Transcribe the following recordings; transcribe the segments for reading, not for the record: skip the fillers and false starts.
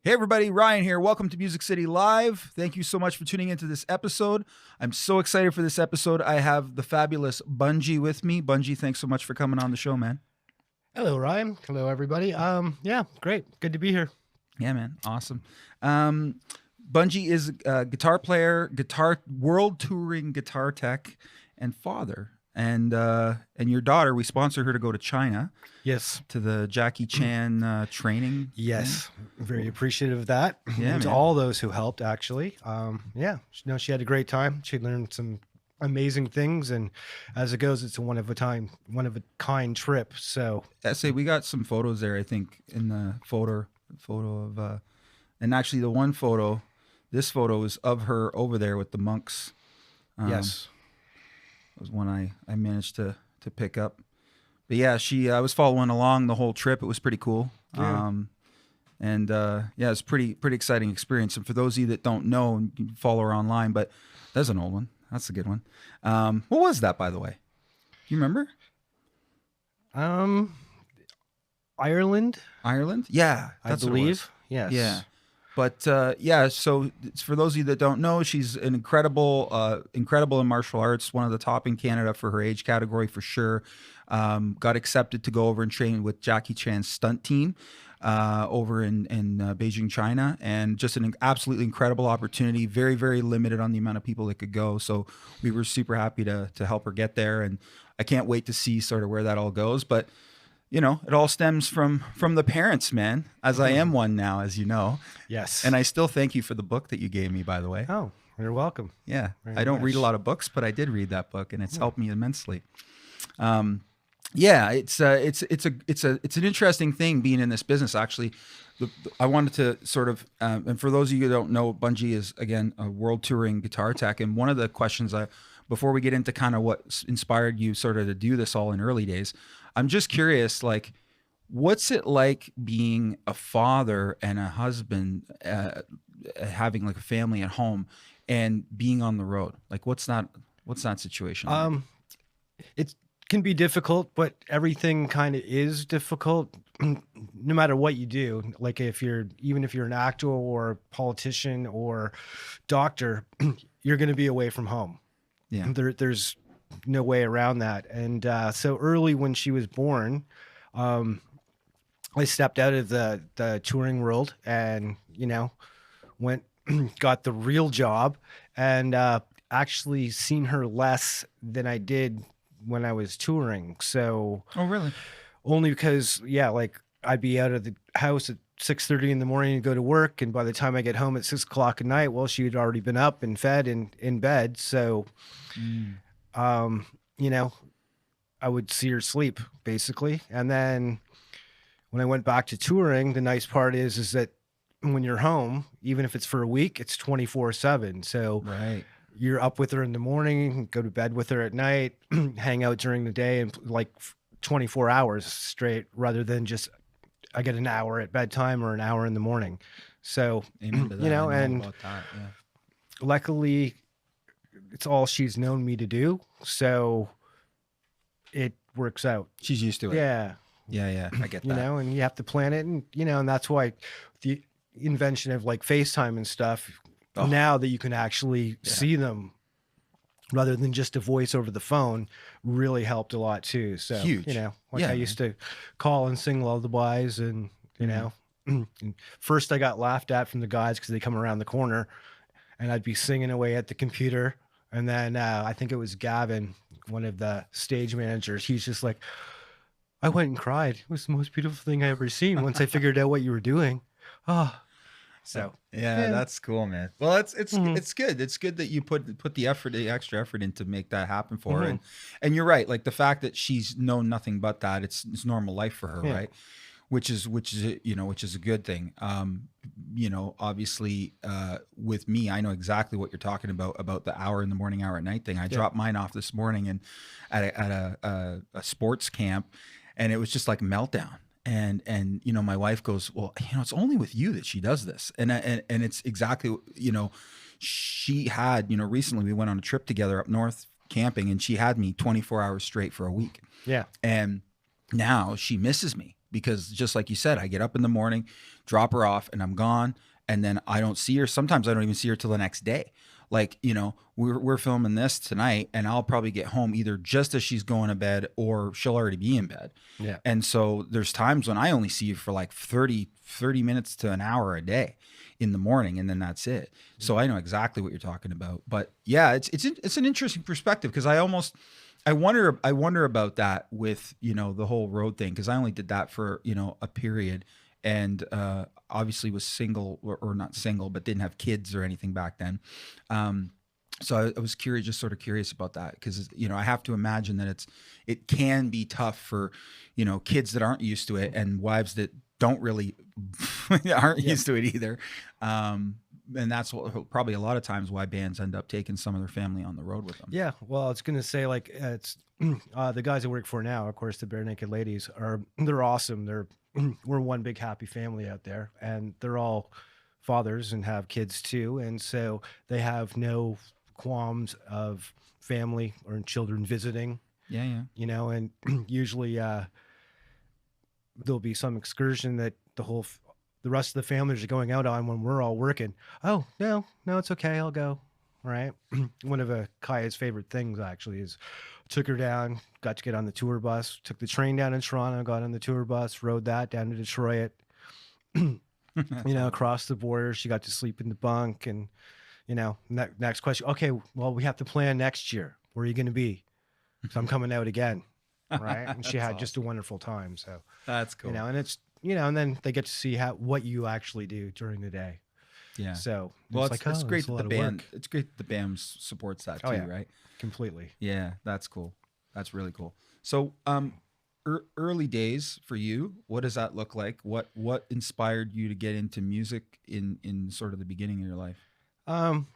Hey everybody, Ryan here. Welcome to Music City Live. Thank you so much for tuning into this episode. I'm so excited for this episode. I have the fabulous Bungie with me. Bungie, thanks so much for coming on the show, man. Hello, Ryan. Hello, everybody. Yeah, great. Good to be here. Yeah, man. Awesome. Bungie is a guitar player, world touring guitar tech, and father. And your daughter, we sponsor her to go to China. Yes. To the Jackie Chan training. Yes. Very appreciative of that. Yeah, to man. all those who helped, actually. Yeah. No, she had a great time. She learned some amazing things, and as it goes, it's a one of a kind trip. So I say we got some photos there, I think, in the photo of and actually the one photo, this photo is of her over there with the monks. yes. Was one I managed to pick up. But yeah, I was following along the whole trip. It was pretty cool. Yeah. Yeah, it's pretty exciting experience. And for those of you that don't know, you can follow her online, but there's an old one. That's a good one. What was that, by the way? Do you remember? Ireland, Yeah, I that's what it believe. was. Yes. Yeah. But yeah, so for those of you that don't know, she's an incredible in martial arts, one of the top in Canada for her age category for sure. Got accepted to go over and train with Jackie Chan's stunt team over in Beijing, China, and just an absolutely incredible opportunity. Very, very limited on the amount of people that could go. So we were super happy to help her get there, and I can't wait to see sort of where that all goes. But you know, it all stems from the parents, man, as I am one now, as you know. Yes. And I still thank you for the book that you gave me, by the way. Oh, you're welcome. Yeah. Very I don't read a much. lot of books, but I did read that book, and it's helped me immensely. Yeah, it's an interesting thing being in this business, actually. I wanted to sort of, and for those of you who don't know, Bungie is, again, a world touring guitar tech. And one of the questions before we get into kind of what inspired you sort of to do this all in early days, I'm just curious, like, what's it like being a father and a husband, having like a family at home and being on the road? Like, what's that situation like? It can be difficult, but everything kind of is difficult no matter what you do. Like even if you're an actor or politician or doctor, you're going to be away from home. Yeah. There's no way around that. And so early when she was born, I stepped out of the touring world and, went, got the real job, and actually seen her less than I did when I was touring. So Oh, really? only because, yeah, like I'd be out of the house at 6:30 in the morning to go to work, and by the time I get home at 6 o'clock at night, well, she had already been up and fed and in bed. So, I would see her sleep basically. And then when I went back to touring, the nice part is that when you're home, even if it's for a week, it's 24/7. So Right. you're up with her in the morning, go to bed with her at night, hang out during the day, and like 24 hours straight, rather than just I get an hour at bedtime or an hour in the morning. So, Amen to that. I and about that. Yeah. luckily it's all she's known me to do. So it works out. She's used to it. Yeah. Yeah. I get that. And you have to plan it, and, and that's why the invention of like FaceTime and stuff, Oh. now that you can actually see them rather than just a voice over the phone, really helped a lot too. So, Huge. I Yeah, used to call and sing lullabies, and, and first I got laughed at from the guys because they come around the corner and I'd be singing away at the computer. And then I think it was Gavin, one of the stage managers. He's just like, I went and cried. It was the most beautiful thing I ever seen once I figured out what you were doing. Oh, so Yeah, that's cool, man. Well, it's Mhm. it's good. It's good that you put the extra effort in to make that happen for her. And you're right. Like the fact that she's known nothing but that, it's normal life for her, Yeah. right? Which is a good thing. Obviously, with me, I know exactly what you're talking about the hour in the morning, hour at night thing. I dropped mine off this morning and at a sports camp, and it was just like a meltdown. And my wife goes, well, it's only with you that she does this. And it's exactly, she had, recently we went on a trip together up north camping, and she had me 24 hours straight for a week. Yeah. And now she misses me because just like you said, I get up in the morning, drop her off, and I'm gone. And then I don't see her. Sometimes I don't even see her till the next day. Like, you know, we're filming this tonight, and I'll probably get home either just as she's going to bed or she'll already be in bed. Yeah. And so there's times when I only see you for like 30 minutes to an hour a day in the morning, and then that's it. So I know exactly what you're talking about. But yeah, it's an interesting perspective, because I wonder about that with, you know, the whole road thing, because I only did that for, you know, a period, and obviously was single, or not single, but didn't have kids or anything back then. So I was curious, just sort of curious about that, because, you know, I have to imagine that it can be tough for, you know, kids that aren't used to it, and wives that don't really aren't used to it either. And that's what, probably a lot of times why bands end up taking some of their family on the road with them. Yeah. Well, I was going to say, like, it's the guys I work for now, of course, the Bare Naked Ladies they're awesome. We're one big happy family out there, and they're all fathers and have kids too. And so they have no qualms of family or children visiting. Yeah. You know, and usually there'll be some excursion that the rest of the families are going out on when we're all working. Oh, no, it's okay. I'll go. Right. One of Kaya's favorite things actually is took her down, got to get on the tour bus, took the train down in Toronto, got on the tour bus, rode that down to Detroit, you know, across the border. She got to sleep in the bunk, and, you know, next question. Okay, well, we have to plan next year. Where are you going to be? So I'm coming out again. Right. And she had just a wonderful time. So that's cool. You know, and it's, you know, and then they get to see what you actually do during the day. Yeah. So well, it's great that the band. It's great that the band supports that too, right? Completely. Yeah, that's cool. That's really cool. So, early days for you, what does that look like? What inspired you to get into music in sort of the beginning of your life? Kind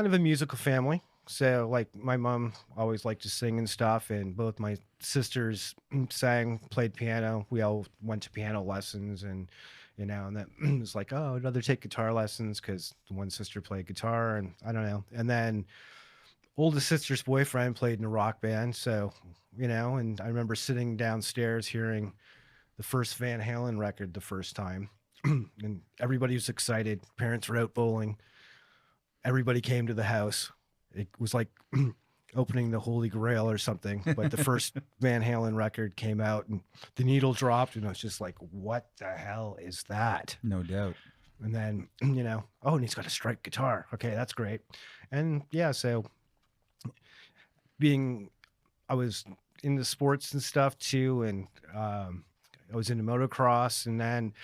of a musical family. So, like, my mom always liked to sing and stuff, and both my sisters sang, played piano. We all went to piano lessons, and, you know, and then it's like, oh, I'd rather take guitar lessons, because one sister played guitar, and I don't know. And then oldest sister's boyfriend played in a rock band. So, you know, and I remember sitting downstairs hearing the first Van Halen record the first time, and everybody was excited. Parents were out bowling. Everybody came to the house. It was like opening the Holy Grail or something. But the first Van Halen record came out, and the needle dropped, and I was just like, what the hell is that? No doubt. And then, you know, oh, and he's got a strike guitar. Okay, that's great. And yeah, so I was into sports and stuff too, and I was into motocross, and then,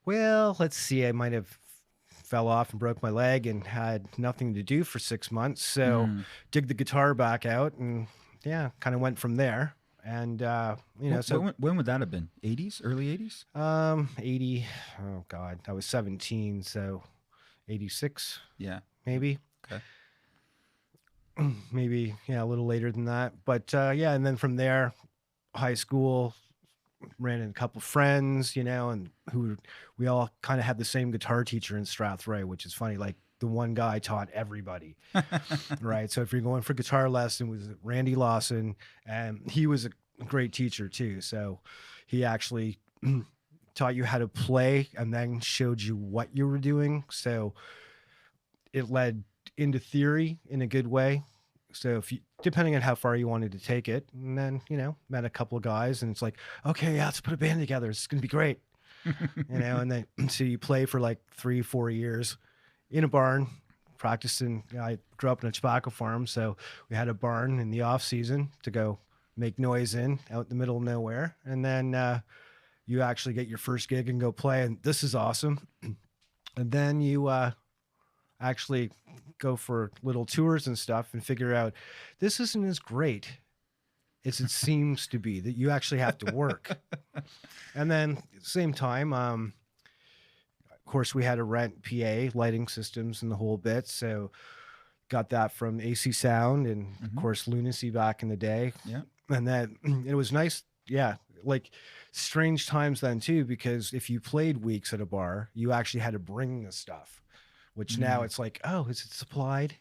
well, let's see, I might have fell off and broke my leg and had nothing to do for 6 months. So dig the guitar back out, and yeah, kind of went from there. And, you know, so when would that have been? 80s, early 80s? 80. Oh God, I was 17. So 86. Yeah. Maybe. Okay. Maybe, yeah, a little later than that. But, yeah. And then from there, high school, ran into a couple friends, you know, and we all kind of had the same guitar teacher in Strathroy, which is funny. Like, the one guy taught everybody, right? So if you're going for guitar lesson, it was Randy Lawson, and he was a great teacher too. So he actually taught you how to play and then showed you what you were doing. So it led into theory in a good way. So if you, depending on how far you wanted to take it, and then, you know, met a couple of guys, and it's like, okay, yeah, let's put a band together. It's going to be great. You know, and then, so you play for like 3-4 years in a barn, practicing. You know, I grew up in a tobacco farm, so we had a barn in the off season to go make noise in out in the middle of nowhere. And then you actually get your first gig and go play, and this is awesome. And then you actually go for little tours and stuff and figure out this isn't as great as it seems to be, that you actually have to work. And then at the same time, of course, we had to rent PA lighting systems and the whole bit. So got that from AC Sound and of course Lunacy back in the day. Yeah. And then it was nice. Yeah. Like strange times then too, because if you played weeks at a bar, you actually had to bring the stuff, which now it's like, oh, is it supplied?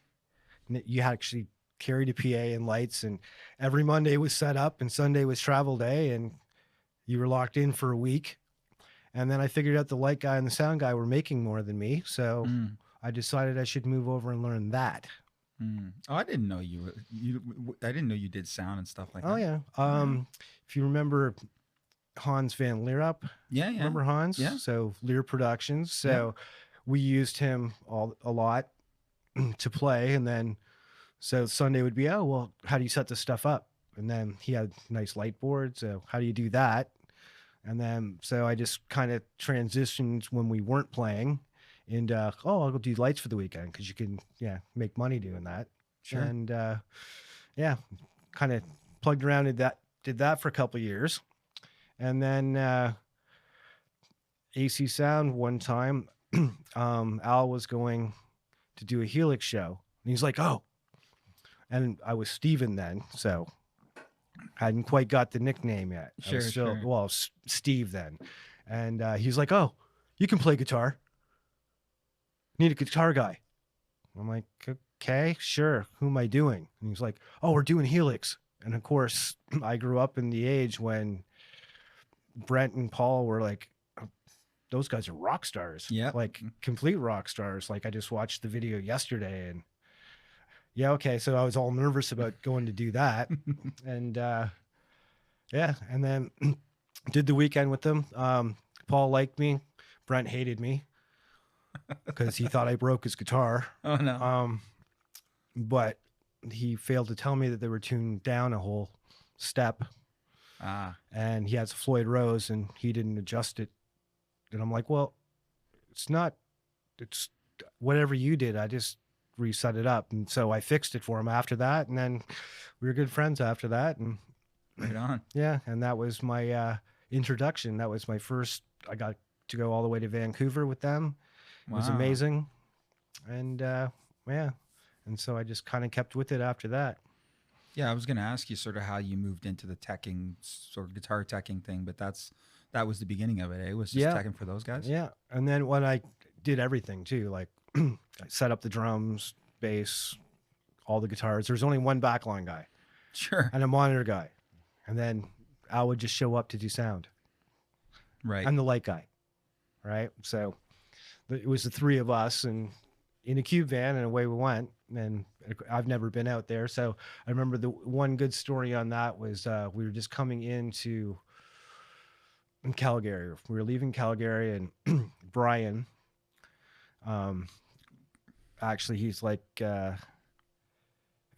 And you actually carried a PA and lights, and every Monday was set up and Sunday was travel day. And you were locked in for a week. And then I figured out the light guy and the sound guy were making more than me. So I decided I should move over and learn that. Oh, I didn't know I didn't know you did sound and stuff like that. Oh, yeah. If you remember Hans van Leerup. Yeah. Remember Hans? Yeah. So Lear Productions. So we used him a lot to play. And then, so Sunday would be, oh, well, how do you set this stuff up? And then he had nice light board. So how do you do that? And then, so I just kind of transitioned when we weren't playing and, I'll go do lights for the weekend. Cause you can, make money doing that. Sure. And, kind of plugged around and did that for a couple of years. And then, AC Sound one time, Al was going to do a Helix show and he's like, oh, and I was Steven then. So hadn't quite got the nickname yet. Sure. Well, Steve then. And he's like, oh, you can play guitar. Need a guitar guy. I'm like, okay, sure. Who am I doing? And he's like, oh, we're doing Helix. And of course, I grew up in the age when Brent and Paul were like, those guys are rock stars. Yeah. Like complete rock stars. Like I just watched the video yesterday and okay. So I was all nervous about going to do that. And and then did the weekend with them. Paul liked me. Brent hated me because he thought I broke his guitar. Oh no. But he failed to tell me that they were tuned down a whole step. And he has a Floyd Rose and he didn't adjust it. And I'm like, well, it's whatever you did. I just reset it up. And so I fixed it for him after that. And then we were good friends after that. And right on. Yeah. And that was my introduction. That was my first, I got to go all the way to Vancouver with them. It was amazing. And and so I just kind of kept with it after that. Yeah, I was going to ask you sort of how you moved into the teching, sort of guitar teching thing, but that was the beginning of it. It was just teching for those guys. Yeah. And then when I did everything too, like I set up the drums, bass, all the guitars. There's only one backline guy. Sure. And a monitor guy. And then Al would just show up to do sound. Right. I'm the light guy. Right. So it was the three of us and in a cube van and away we went. And I've never been out there. So I remember the one good story on that was we were just coming into Calgary. We were leaving Calgary and Brian, actually he's like, have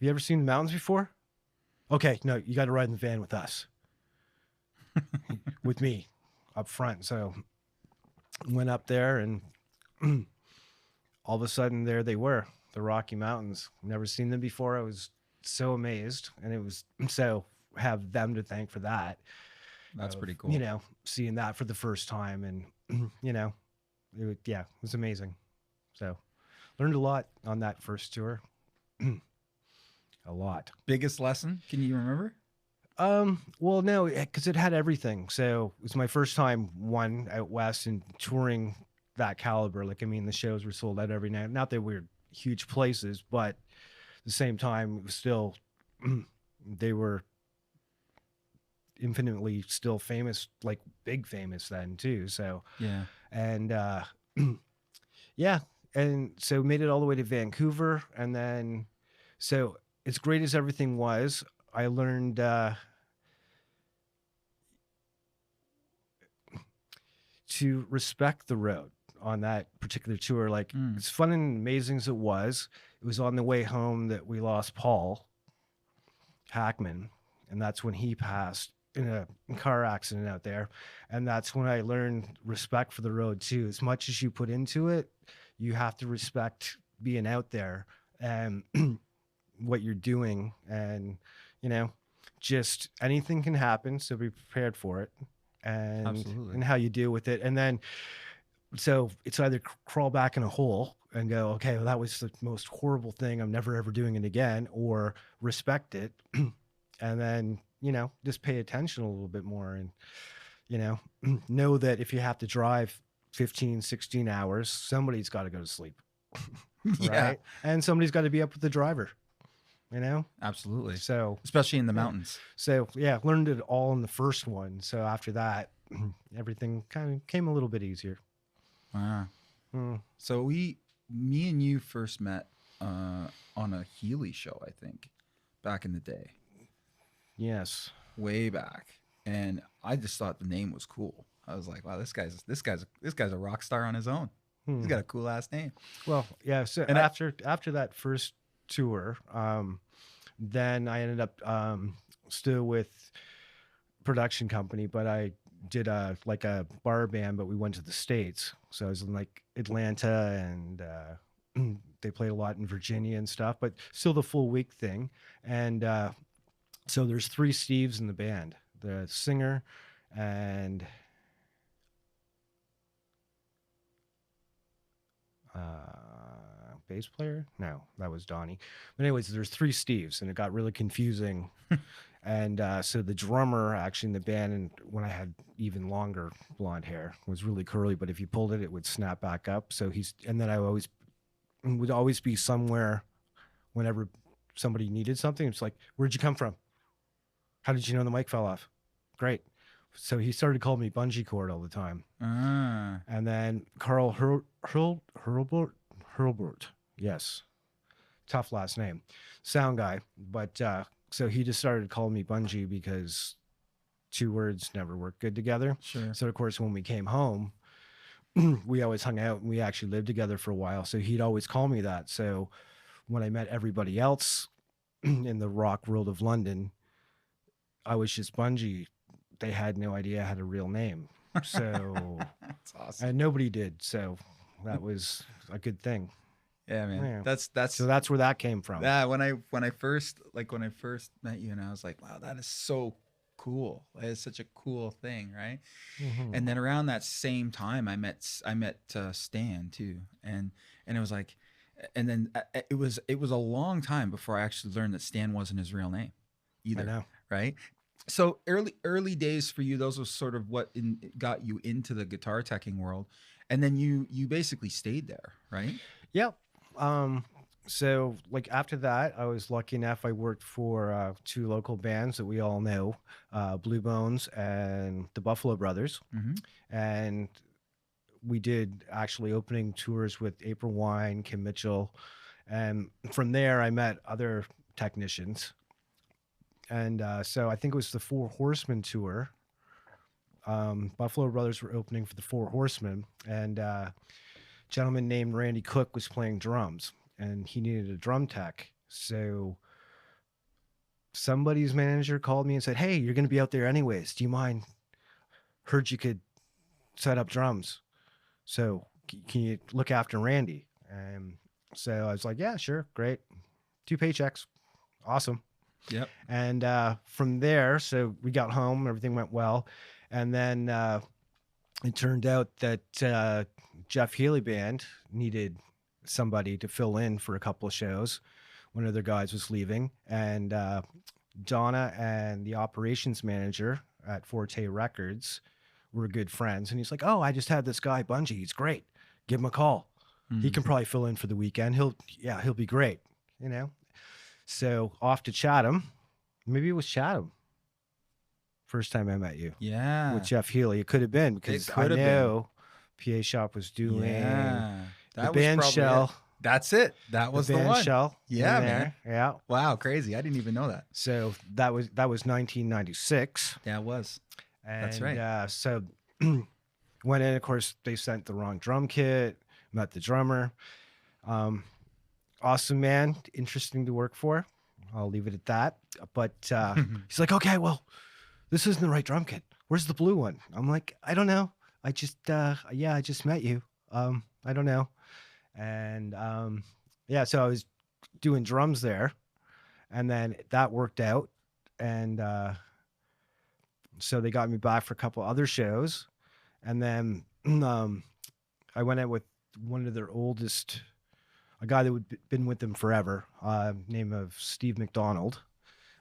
you ever seen the mountains before? Okay, no, you got to ride in the van with us. With me up front. So went up there and all of a sudden there they were, the Rocky Mountains. Never seen them before. I was so amazed, and it was so have them to thank for that. That's pretty cool. Seeing that for the first time and it was amazing. So learned a lot on that first tour. A lot. Biggest lesson? Can you remember? Well, no, because it had everything. So it was my first time out west and touring that caliber. Like, I mean, the shows were sold out every night. Not that we were huge places, but at the same time, it was still, they were infinitely still famous, like big famous then too. So, yeah. And, and so made it all the way to Vancouver. And then, so as great as everything was, I learned, to respect the road on that particular tour. Like as fun and amazing as it was on the way home that we lost Paul Hackman. And that's when he passed in a car accident out there. And that's when I learned respect for the road too. As much as you put into it, you have to respect being out there and what you're doing. And, just anything can happen. So be prepared for it. And how you deal with it. And then, so it's either crawl back in a hole and go, okay, well, that was the most horrible thing. I'm never, ever doing it again, or respect it. And then, just pay attention a little bit more and, know that if you have to drive 15, 16 hours, somebody's got to go to sleep. Right. Yeah. And somebody's got to be up with the driver. you know? Absolutely. So, Especially in the mountains. so yeah, learned it all in the first one. So after that, everything kind of came a little bit easier. Wow. Mm. So me and you first met on a Healey show, I think, back in the day, Yes. way back. And I just thought the name was cool. I was like, wow, this guy's a rock star on his own. He's got a cool ass name. Well, yeah. So And after that first tour, then I ended up still with production company, but I did like a bar band, but we went to the States. So I was in like Atlanta, and they played a lot in Virginia and stuff, but still the full week thing. And so there's 3 Steves in the band: the singer and bass player. No, that was Donnie. But anyways, there's 3 Steves, and it got really confusing. And so the drummer actually in the band, and when I had even longer blonde hair, was really curly, but if you pulled it, it would snap back up. So and then I would always be somewhere whenever somebody needed something. It's like, where'd you come from? How did you know the mic fell off? Great. So he started calling me Bungie Cord all the time. And then Carl Hurlbert. Yes. Tough last name. Sound guy. But so he just started calling me Bungie because 2 words never work good together. Sure. So of course, when we came home, we always hung out, and we actually lived together for a while. So he'd always call me that. So when I met everybody else in the rock world of London, I was just Bungie. They had no idea I had a real name. So That's awesome. and nobody did. So that was a good thing. Yeah, man. Yeah. That's So that's where that came from. Yeah, when I first met you, and I was like, wow, that is so cool. That is such a cool thing, right? Mhm. And then around that same time, I met Stan too, and it was like, and then it was a long time before I actually learned that Stan wasn't his real name either. I know. Right? So early days for you, those was sort of what got you into the guitar teching world, and then you basically stayed there, right? Yep. So like after that, I was lucky enough. I worked for 2 local bands that we all know, Blue Bones and the Buffalo Brothers. Mm-hmm. And we did actually opening tours with April Wine, Kim Mitchell. And from there, I met other technicians. And so I think it was the 4 Horsemen tour. Buffalo Brothers were opening for the 4 Horsemen, and a gentleman named Randy Cook was playing drums, and he needed a drum tech. So somebody's manager called me and said, "Hey, you're going to be out there anyways. Do you mind? Heard you could set up drums. So can you look after Randy?" And so I was like, "Yeah, sure. Great. 2 paychecks. Awesome." Yep. And from there, so we got home, everything went well. And then it turned out that Jeff Healey band needed somebody to fill in for a couple of shows. One of their guys was leaving, and Donna and the operations manager at Forte Records were good friends. And he's like, "Oh, I just had this guy, Bungie. He's great. Give him a call. He can probably fill in for the weekend. He'll be great, you know?" So off to Chatham. Maybe it was Chatham. First time I met you. Yeah. With Jeff Healey. It could have been, because I know PA Shop was doing Yeah. the band shell. It. That's it. That was the band one. shell. Yeah, in man. there. Yeah. Wow, crazy. I didn't even know that. So that was 1996. Yeah, it was. And, That's right. So went in, of course, they sent the wrong drum kit, met the drummer. Awesome man, interesting to work for. I'll leave it at that. But he's like, "Okay, well, this isn't the right drum kit. Where's the blue one?" I'm like, "I don't know. I just met you. I don't know." And so I was doing drums there, and then that worked out. And so they got me back for a couple other shows. And then I went out with one of their oldest, a guy that had been with them forever, name of Steve McDonald.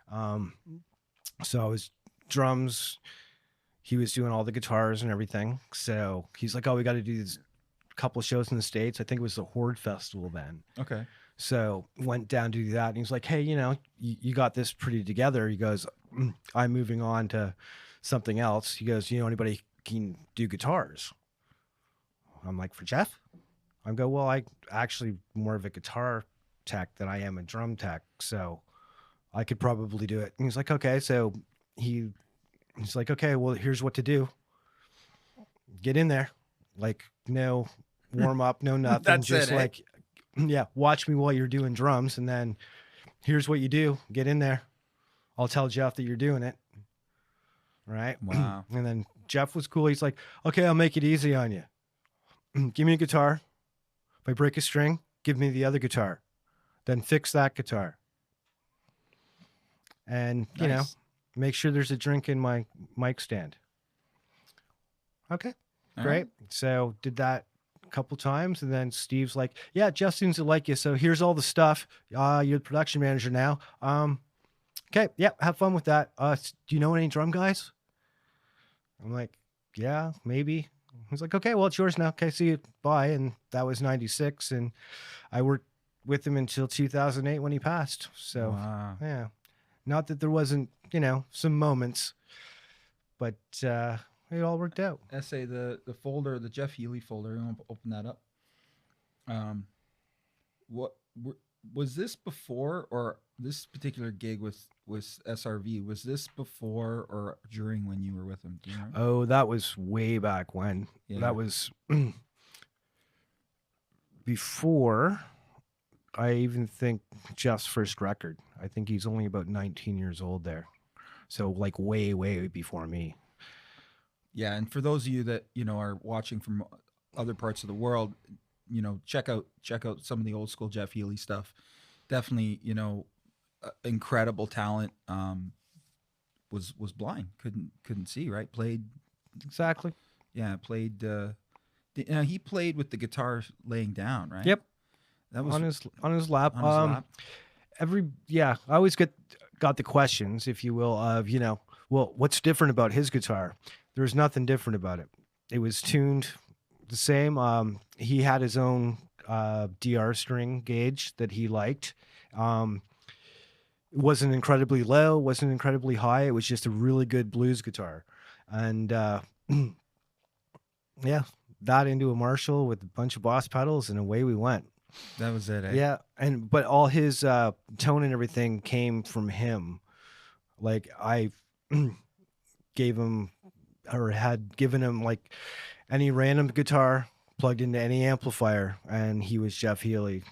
So I was drums. He was doing all the guitars and everything. So he's like, "Oh, we got to do this couple of shows in the States." I think it was the Horde Festival then. Okay. So went down to do that. And he's like, hey, you got this pretty together. He goes, I'm moving on to something else. He goes, anybody can do guitars? I'm like, for Jeff? I go, well, I actually more of a guitar tech than I am a drum tech. So I could probably do it. And he's like, okay. So he's like, okay, well, here's what to do. Get in there. Like, no warm up, no nothing. That's just it, like, yeah, watch me while you're doing drums. And then here's what you do. Get in there. I'll tell Jeff that you're doing it. Right. Wow. And then Jeff was cool. He's like, okay, I'll make it easy on you. Give me a guitar. If I break a string, give me the other guitar. Then fix that guitar. And, Nice. make sure there's a drink in my mic stand. Okay, All great. right. So did that a couple times. And then Steve's like, yeah, Jeff seems to like you. So here's all the stuff. You're the production manager now. Okay, yeah, have fun with that. Do you know any drum guys? I'm like, yeah, maybe. He's like, okay, well, it's yours now. Okay, see you. Bye. And that was 96. And I worked with him until 2008 when he passed. So, Wow. yeah. Not that there wasn't, some moments, but it all worked out. Essay, the folder, the Jeff Healey folder. I'm gonna open that up. What was this before, or this particular gig with SRV? Was this before or during when you were with him? Do you remember? Oh, that was way back when. Yeah. That was before I even think Jeff's first record. I think he's only about 19 years old there. So like way, way before me. Yeah, and for those of you that are watching from other parts of the world, check out some of the old school Jeff Healey stuff. Definitely, incredible talent. Was blind, couldn't see, right? Played Exactly. Yeah, played. He played with the guitar laying down, right? Yep. That was On his lap. on his lap. I always got the questions, if you will, of, well, what's different about his guitar? There's nothing different about it. It was tuned the same. He had his own DR string gauge that he liked. It wasn't incredibly low, wasn't incredibly high. It was just a really good blues guitar. And yeah, that into a Marshall with a bunch of Boss pedals, and away we went. That was it. Eh? Yeah, but all his tone and everything came from him. Like I gave him, or had given him, like any random guitar plugged into any amplifier, and he was Jeff Healey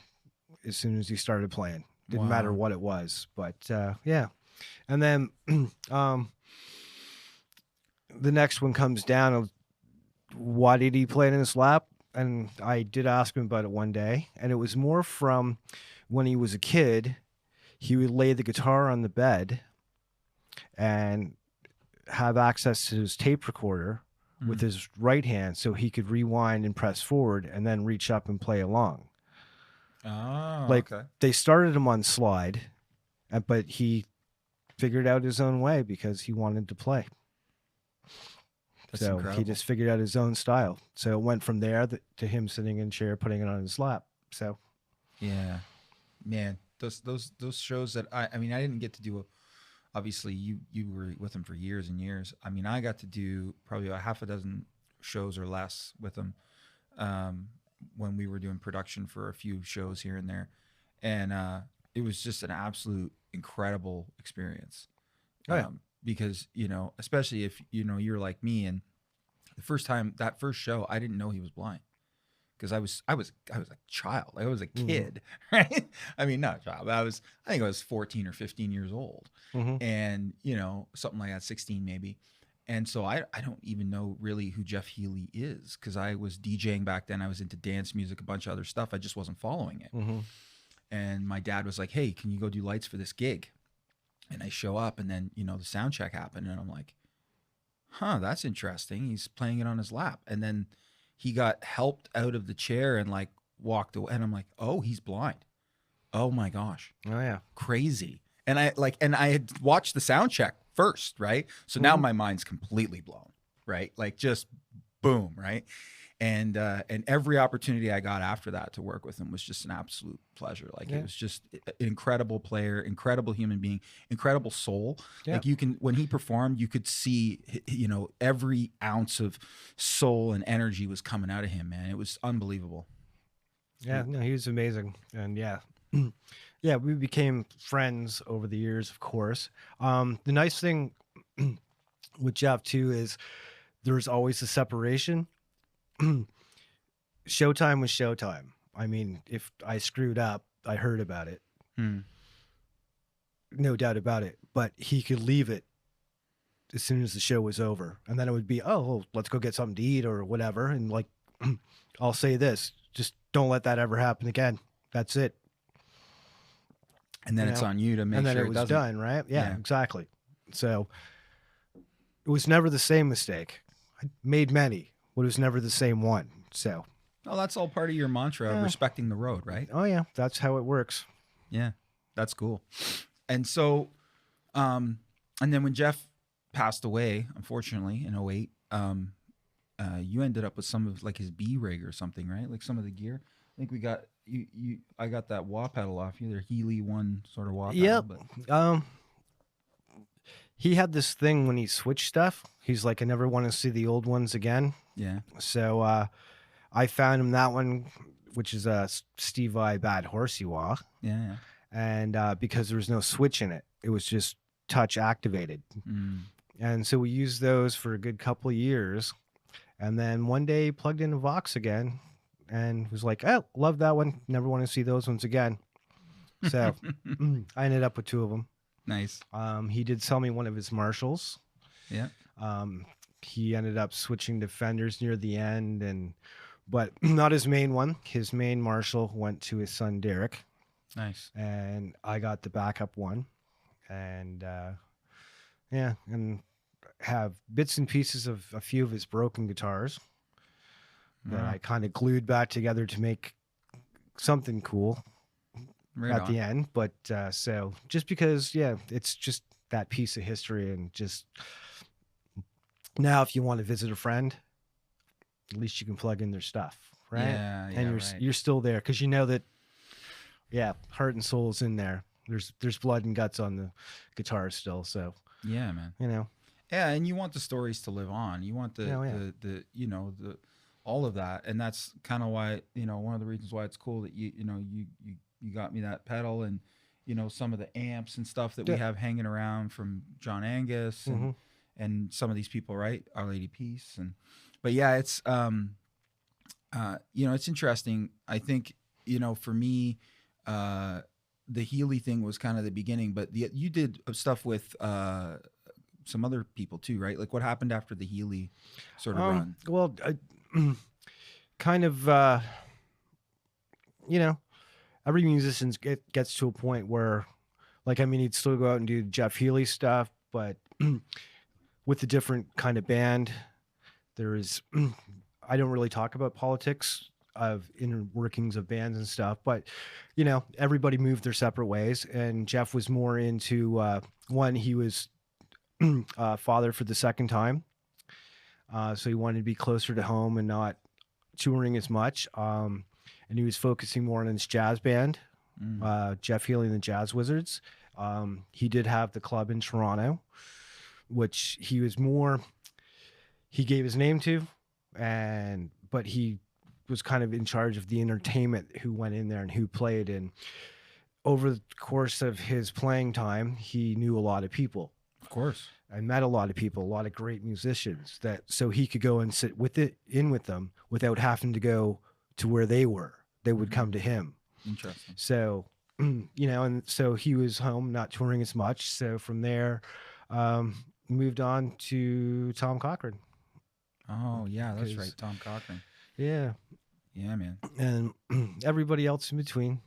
as soon as he started playing. Didn't matter what it was, but yeah. And then the next one comes down of why did he play it in his lap? And I did ask him about it one day, and it was more from when he was a kid. He would lay the guitar on the bed and have access to his tape recorder with his right hand, so he could rewind and press forward and then reach up and play along. Oh, Like okay. they started him on slide, but he figured out his own way because he wanted to play. That's So incredible. he just figured out his own style. So it went from there to him sitting in a chair, putting it on his lap. So Yeah, man, those shows that I mean, I didn't get to do. Obviously, you were with him for years and years. I mean, I got to do probably a half a dozen shows or less with him when we were doing production for a few shows here and there, and it was just an absolute incredible experience. Oh, yeah. Because especially if you're like me, and the first time, that first show, I didn't know he was blind because I was a child. I was a kid, right? I mean, not a child, but I think I was 14 or 15 years old, and something like that, 16 maybe. And so I don't even know really who Jeff Healey is because I was DJing back then. I was into dance music, a bunch of other stuff. I just wasn't following it. And my dad was like, "Hey, can you go do lights for this gig?" And I show up, and then, the sound check happened, and I'm like, huh, that's interesting. He's playing it on his lap. And then he got helped out of the chair and like walked away. And I'm like, oh, he's blind. Oh my gosh. Oh yeah. Crazy. And I had watched the sound check first, right? So now my mind's completely blown, right? Like just boom, right? And every opportunity I got after that to work with him was just an absolute pleasure. Like it was just an incredible player, incredible human being, incredible soul. Like you can, when he performed, you could see, you know, every ounce of soul and energy was coming out of him, man. It was unbelievable. Yeah, no, he was amazing. And yeah, yeah, we became friends over the years, of course. The nice thing with Jeff too is there's always a separation. Showtime was showtime. I mean, if I screwed up, I heard about it. No doubt about it. But he could leave it as soon as the show was over. And then it would be, oh, well, let's go get something to eat or whatever. And like, I'll say this, just don't let that ever happen again. That's it. And then it's on you to make sure it was doesn't. done, right? Yeah, exactly. So it was never the same mistake. I made many, but it was never the same one. So, oh, that's all part of your mantra of respecting the road, right? Oh yeah, that's how it works. Yeah, that's cool. And so, and then when Jeff passed away, unfortunately, in 08, you ended up with some of like his B rig or something, right? Like some of the gear. I think we got I got that wah pedal off you. They're Healey one sort of wah pedal. Yep. But... he had this thing when he switched stuff. He's like, I never want to see the old ones again. Yeah. So I found him that one, which is a Steve Vai Bad Horsey wah. Yeah. And because there was no switch in it, it was just touch activated. And so we used those for a good couple of years. And then one day he plugged in a Vox again and was like, oh, love that one. Never want to see those ones again. So I ended up with two of them. Nice. He did sell me one of his Marshalls. Yeah. He ended up switching to Fenders near the end, but not his main one. His main Marshall went to his son Derek. Nice. And I got the backup one, and and have bits and pieces of a few of his broken guitars that I kind of glued back together to make something cool at the end. But so just because, it's just that piece of history, and just now if you want to visit a friend, at least you can plug in their stuff, right? Yeah, and you're still there because you know that, heart and soul is in there. There's blood and guts on the guitar still. So yeah, man. You know. Yeah, and you want the stories to live on. You want the all of that, and that's kind of why, one of the reasons why it's cool that you got me that pedal, and some of the amps and stuff that we have hanging around from John Angus and some of these people, right? Our Lady Peace, but yeah, it's it's interesting. I think for me, the Healey thing was kind of the beginning, but you did stuff with some other people too, right? Like what happened after the Healey sort of run? Well, kind of, every musician gets to a point where, like, I mean, he'd still go out and do Jeff Healey stuff, but with a different kind of band. There is, I don't really talk about politics of inner workings of bands and stuff, but everybody moved their separate ways, and Jeff was more into one. He was father for the second time, so he wanted to be closer to home and not touring as much, and he was focusing more on his jazz band, Jeff Healey and the Jazz Wizards. He did have the club in Toronto, which he gave his name to, but he was kind of in charge of the entertainment, who went in there and who played. And over the course of his playing time, he knew a lot of people. Of course. I met a lot of people, a lot of great musicians, so he could go and sit with them without having to go to where they were. They would come to him. Interesting. So, and so he was home, not touring as much. So from there, moved on to Tom Cochrane. Oh yeah, that's right. Tom Cochrane. Yeah. Yeah, man. And everybody else in between.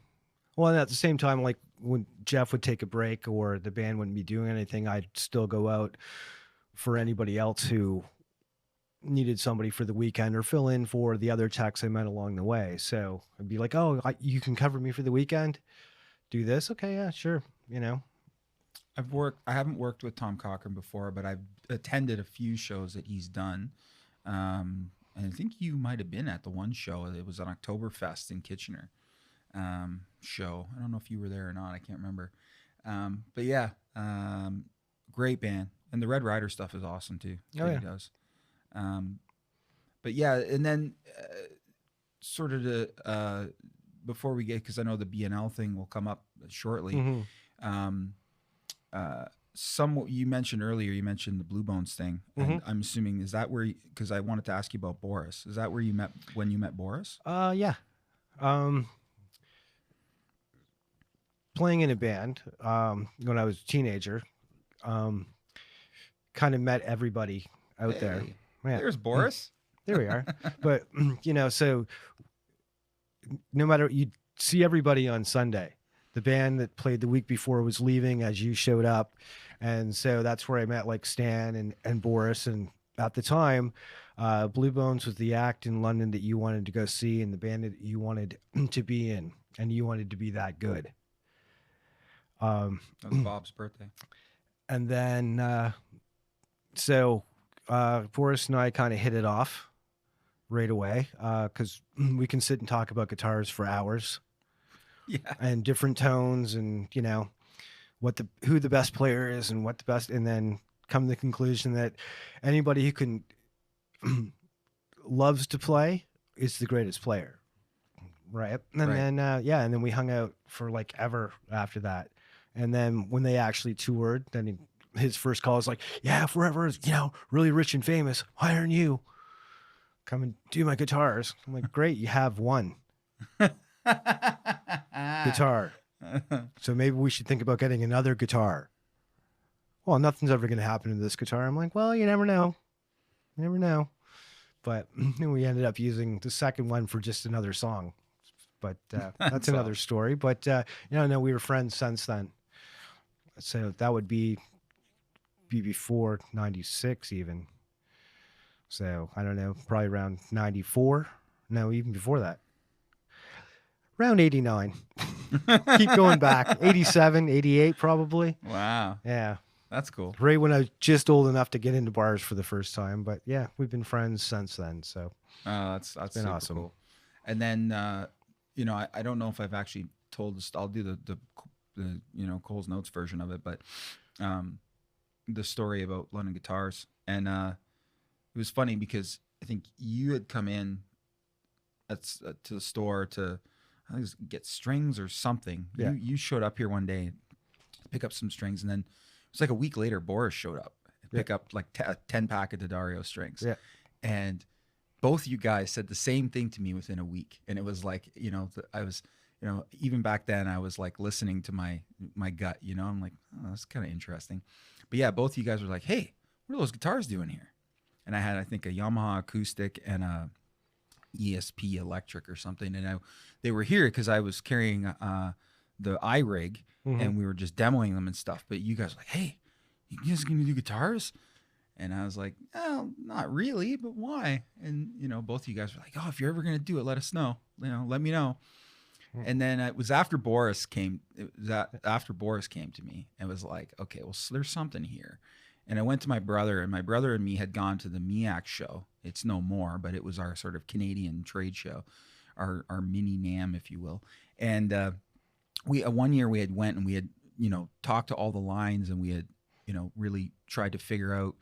Well, and at the same time, like when Jeff would take a break or the band wouldn't be doing anything, I'd still go out for anybody else who needed somebody for the weekend or fill in for the other techs I met along the way. So I'd be like, oh, you can cover me for the weekend? Do this? Okay, yeah, sure. I haven't worked with Tom Cochrane before, but I've attended a few shows that he's done. and I think you might have been at the one show. It was an Oktoberfest in Kitchener show. I don't know if you were there or not. I can't remember. But yeah, great band. And the Red Rider stuff is awesome too. Oh, yeah. He does. But yeah, and then sort of the before we get, because I know the BNL thing will come up shortly. Mm-hmm. Some you mentioned earlier, you mentioned the Blue Bones thing. Mm-hmm. And I'm assuming, is that where, because I wanted to ask you about Boris. Is that where you met, when you met Boris? Yeah. Playing in a band when I was a teenager, kind of met everybody out there. Yeah. There's Boris. There we are. But, so no matter, you'd see everybody on Sunday. The band that played the week before was leaving as you showed up. And so that's where I met like Stan and Boris. And at the time, Blue Bones was the act in London that you wanted to go see and the band that you wanted to be in. And you wanted to be that good. That was Bob's birthday. And then, Boris and I kind of hit it off right away because we can sit and talk about guitars for hours. Yeah. And different tones and, who the best player is and what the best, and then come to the conclusion that anybody who can loves to play is the greatest player. Right. And then, and then we hung out for like ever after that. And then when they actually toured, then his first call was like, yeah, if we're ever, really rich and famous, why aren't you come and do my guitars? I'm like, great. You have one guitar. So maybe we should think about getting another guitar. Well, nothing's ever going to happen to this guitar. I'm like, well, you never know. You never know. But we ended up using the second one for just another song. But that's another story. But, no, we were friends since then. So that would be before 96 even. So I don't know, probably around 94. No, even before that. Around 89. Keep going back. 87, 88 probably. Wow. Yeah. That's cool. Right when I was just old enough to get into bars for the first time. But yeah, we've been friends since then. So that's been awesome. Cool. And then, I don't know if I've actually told this. I'll do the Cole's Notes version of it, but the story about Lodnon Guitars. And it was funny because I think you had come in to the store to get strings or something. Yeah. You showed up here one day to pick up some strings, and then it was like a week later, Boris showed up and pick up like a 10-pack of D'Addario strings. Yeah. And both you guys said the same thing to me within a week. And it was like, I was, even back then I was like listening to my gut, I'm like, oh, that's kind of interesting. But yeah, both you guys were like, hey, what are those guitars doing here? And I had, I think, a Yamaha acoustic and a ESP electric or something. And they were here because I was carrying the iRig and we were just demoing them and stuff. But you guys were like, hey, you guys going to do guitars? And I was like, oh, not really, but why? And, both of you guys were like, oh, if you're ever going to do it, let us know. Let me know. And then it was after Boris came. After Boris came to me and was like, okay, well, there's something here. And I went to my brother, and my brother and me had gone to the MEAC show. It's no more, but it was our sort of Canadian trade show, our mini NAMM, if you will. And one year we had went and we had, talked to all the lines, and we had, really tried to figure out,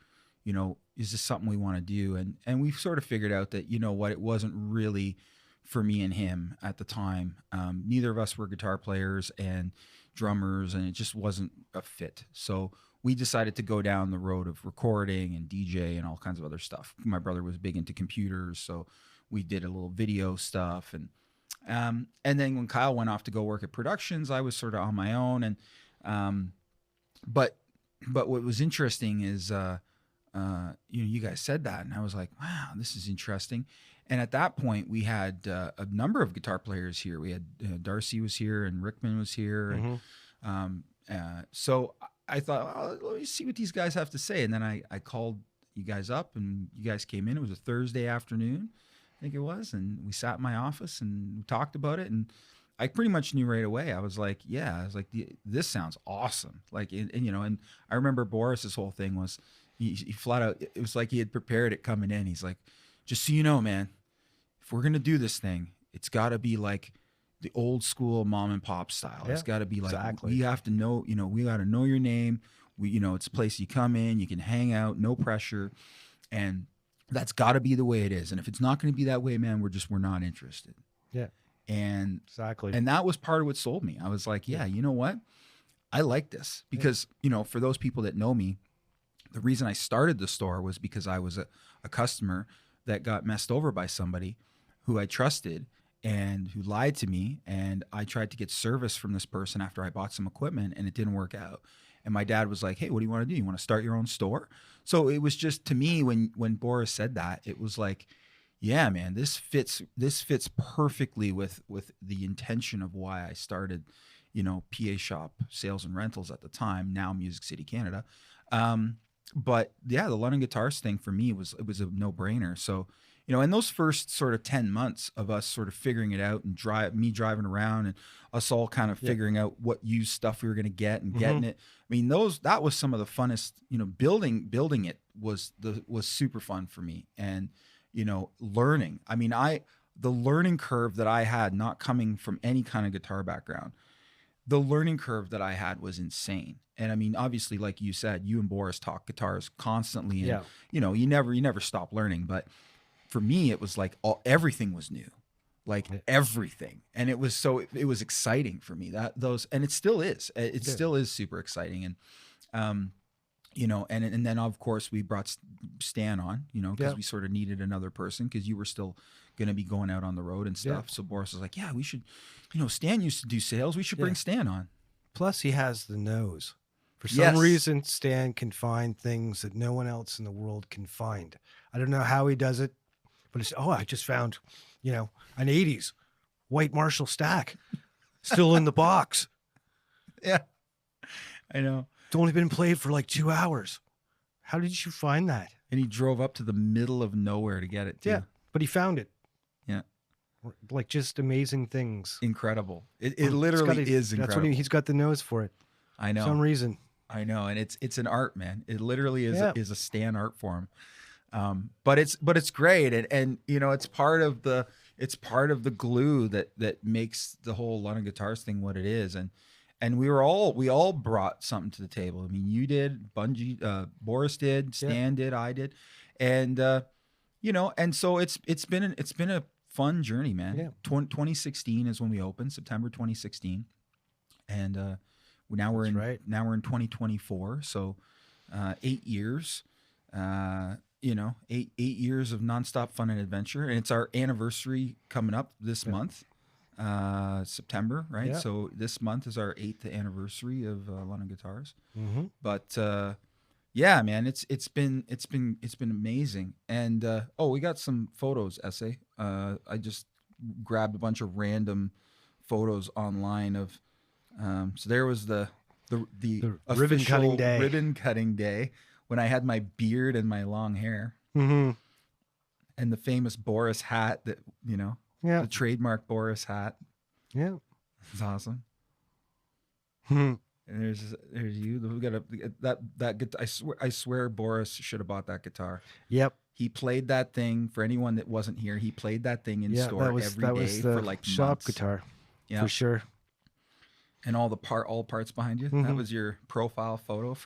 is this something we want to do? And we sort of figured out that, it wasn't really for me and him at the time. Neither of us were guitar players and drummers, and it just wasn't a fit. So we decided to go down the road of recording and DJ and all kinds of other stuff. My brother was big into computers, so we did a little video stuff. And then when Kyle went off to go work at Productions, I was sort of on my own. And but what was interesting is you guys said that, and I was like, wow, this is interesting. And at that point, we had a number of guitar players here. We had Darcy was here, and Rickman was here. And, so I thought, oh, let me see what these guys have to say. And then I called you guys up, and you guys came in. It was a Thursday afternoon, I think it was. And we sat in my office and we talked about it. And I pretty much knew right away. I was like, this sounds awesome. Like, and I remember Boris's whole thing was he flat out, it was like he had prepared it coming in. He's like, just so you know, man, if we're going to do this thing, it's got to be like the old school mom and pop style. It's got to be like, exactly. we have to know, you know, we got to know your name. We, you know, it's a place you come in, you can hang out, no pressure. And that's got to be the way it is. And if it's not going to be that way, man, we're not interested. Yeah. And exactly. And that was part of what sold me. I was like, yeah, you know what? I like this because, you know, for those people that know me, the reason I started the store was because I was a customer that got messed over by somebody who I trusted and who lied to me. And I tried to get service from this person after I bought some equipment and it didn't work out. And my dad was like, hey, what do you want to do? You want to start your own store? So it was just, to me, when Boris said that, it was like, yeah, man, this fits perfectly with the intention of why I started, you know, PA Shop Sales and Rentals at the time, now Music City, Canada. But yeah, the Lodnon Guitars thing for me was a no-brainer. So, you know, in those first sort of 10 months of us sort of figuring it out and me driving around and us all kind of figuring out what used stuff we were going to get and getting it. I mean, that was some of the funnest, you know, building it was super fun for me. And, you know, learning. I mean, the learning curve that I had, not coming from any kind of guitar background, the learning curve that I had was insane. And I mean, obviously, like you said, you and Boris talk guitars constantly, and you know, you never stop learning. But for me, it was like everything was new, like everything, and it was exciting for me. And it still is. It still is super exciting. And you know, and then of course we brought Stan on, you know, because we sort of needed another person because you were still going to be going out on the road and stuff. So Boris was like, yeah, we should, you know, Stan used to do sales. We should bring Stan on. Plus he has the nose. For some reason, Stan can find things that no one else in the world can find. I don't know how he does it, but it's, I just found, you know, an 80s white Marshall stack still in the box. Yeah, I know. It's only been played for like 2 hours. How did you find that? And he drove up to the middle of nowhere to get it too. Yeah, but he found it. Yeah. Like just amazing things. Incredible. It literally is incredible. That's what he's got the nose for it. I know. For some reason. I know. And it's an art, man. It literally is a Stan art form. But it's great. And you know, it's part of the glue that makes the whole Lodnon Guitars thing what it is. And we all brought something to the table. I mean, you did, Bungie, Boris did, Stan did, I did. And you know, and so it's been a fun journey, man. Yeah. 2016 is when we opened, September 2016. And now we're in 2024. So 8 years. You know, eight years of nonstop fun and adventure. And it's our anniversary coming up this month. September, right? Yeah. So this month is our 8th anniversary of Lodnon Guitars. Mm-hmm. But yeah, man, it's been amazing. And we got some photos, Essay. I just grabbed a bunch of random photos online of. So there was the ribbon cutting day when I had my beard and my long hair, and the famous Boris hat that, you know. Yeah. The trademark Boris hat. Yeah. It's awesome. And there's you. We got that I swear Boris should have bought that guitar. Yep. He played that thing for anyone that wasn't here. He played that thing in store every day for like shop months. Guitar. Yeah. For sure. And all parts behind you. That was your profile photo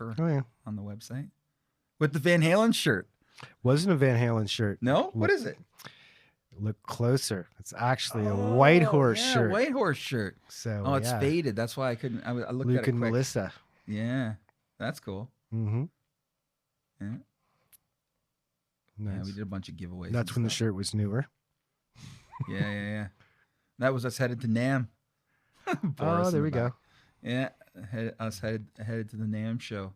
on the website. With the Van Halen shirt. Wasn't a Van Halen shirt. No? What is it? Look closer. It's actually a White Horse shirt. White Horse shirt. So it's faded. That's why I couldn't. I looked Luke at it and quick. Melissa. Yeah, that's cool. Mm-hmm. Yeah. Nice. Yeah, we did a bunch of giveaways. That's when the shirt was newer. Yeah. That was us headed to NAMM. Oh, there we go. Yeah, headed to the NAMM show.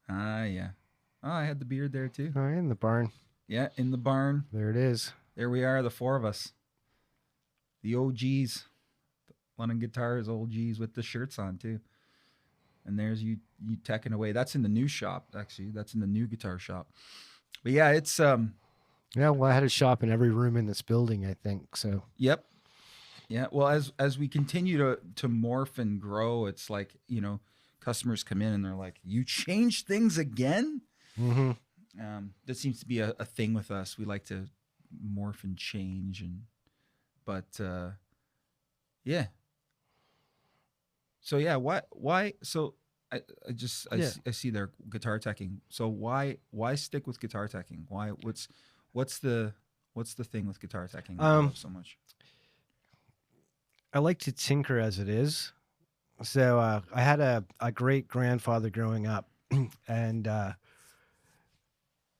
Yeah. Oh, I had the beard there too. Oh, in the barn. Yeah, in the barn. There it is. There we are, the four of us. The OGs. Lodnon Guitars OGs with the shirts on too. And there's you teching away. That's in the new shop, actually. That's in the new guitar shop. But yeah, it's yeah, well, I had a shop in every room in this building, I think. So Yep. Yeah. Well, as we continue to morph and grow, it's like, you know, customers come in and they're like, "You changed things again?" Mm-hmm. That seems to be a thing with us. We like to morph and change, but yeah. So yeah, why? So Yeah. I see their guitar teching. So why stick with guitar teching? What's the thing with guitar teching that you love so much? I like to tinker as it is. So I had a great grandfather growing up, and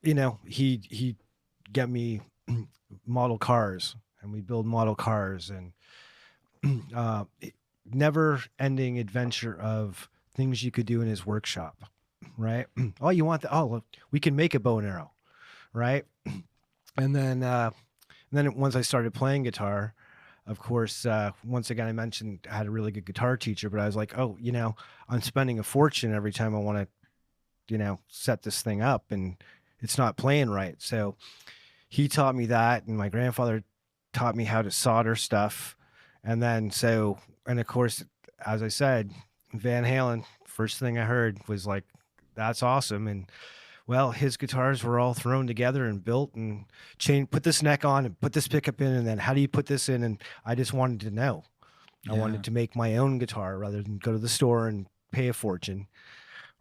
he get me model cars, and we build model cars, and never ending adventure of things you could do in his workshop, right? Oh, you want the, oh, look, we can make a bow and arrow, right? And then once I started playing guitar, of course, once again, I mentioned I had a really good guitar teacher, but I was like, oh, I'm spending a fortune every time I want to, set this thing up, and it's not playing right. So he taught me that, and my grandfather taught me how to solder stuff. And of course, as I said, Van Halen, first thing I heard was like, that's awesome. And well, his guitars were all thrown together and built and put this neck on and put this pickup in. And then how do you put this in? And I just wanted to know. I wanted to make my own guitar rather than go to the store and pay a fortune.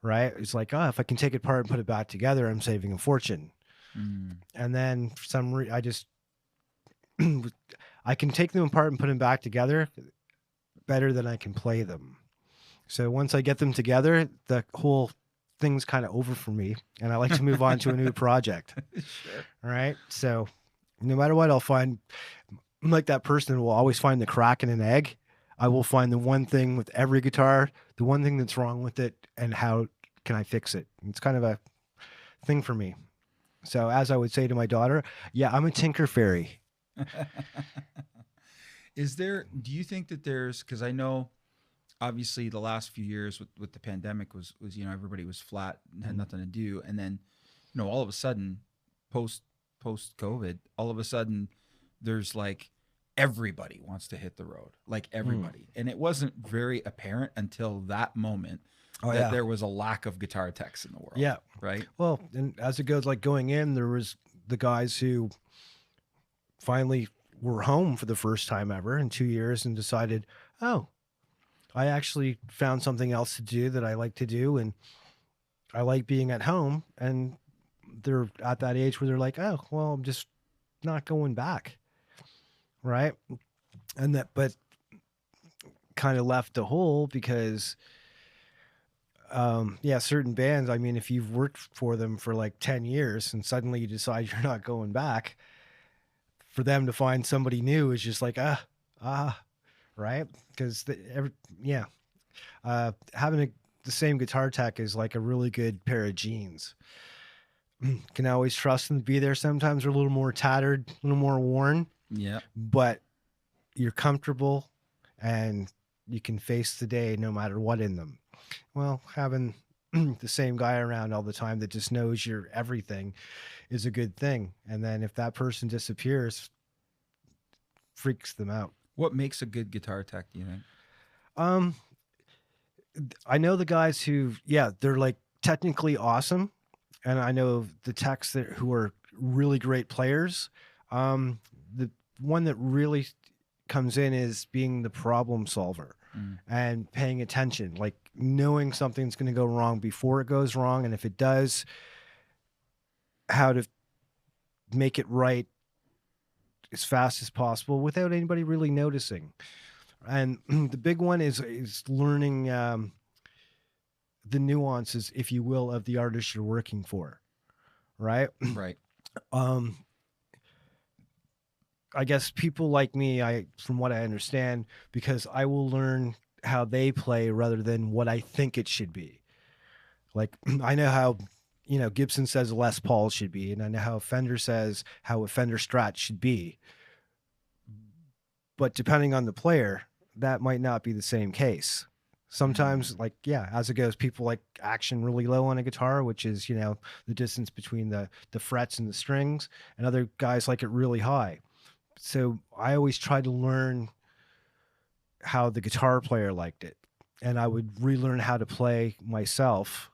Right. It's like, oh, if I can take it apart and put it back together, I'm saving a fortune. And then for some reason, I can take them apart and put them back together better than I can play them. So once I get them together, the whole thing's kind of over for me, and I like to move on to a new project. Sure. All right. So no matter what, I'm like that person who will always find the crack in an egg. I will find the one thing with every guitar, the one thing that's wrong with it, and how can I fix it? It's kind of a thing for me. So as I would say to my daughter, yeah, I'm a tinker fairy. Do you think that because I know obviously the last few years with the pandemic was, everybody was flat and had nothing to do. And then, all of a sudden post COVID, all of a sudden there's like, everybody wants to hit the road, like everybody. And it wasn't very apparent until that moment that there was a lack of guitar techs in the world. Yeah. Right. Well, and as it goes, like going in, there was the guys who finally were home for the first time ever in 2 years and decided, oh, I actually found something else to do that I like to do. And I like being at home. And they're at that age where they're like, oh, well, I'm just not going back. Right. But kind of left a hole because, certain bands, I mean, if you've worked for them for like 10 years and suddenly you decide you're not going back, for them to find somebody new is just like, right. Because having the same guitar tech is like a really good pair of jeans. Can always trust them to be there. Sometimes they're a little more tattered, a little more worn. Yeah. But you're comfortable and you can face the day no matter what in them. Well, having the same guy around all the time that just knows your everything is a good thing. And then if that person disappears, freaks them out. What makes a good guitar tech, do you think? I know the guys who, they're like technically awesome. And I know the techs who are really great players. The one that really comes in is being the problem solver and paying attention, like knowing something's going to go wrong before it goes wrong. And if it does, how to make it right as fast as possible without anybody really noticing. And the big one is learning the nuances, if you will, of the artist you're working for. Right. Right. I guess people like me, from what I understand, because I will learn how they play rather than what I think it should be. Like I know how, Gibson says a Les Paul should be, and I know how Fender says how a Fender Strat should be. But depending on the player, that might not be the same case. Sometimes, as it goes, people like action really low on a guitar, which is, the distance between the frets and the strings, and other guys like it really high. So I always try to learn how the guitar player liked it, and I would relearn how to play myself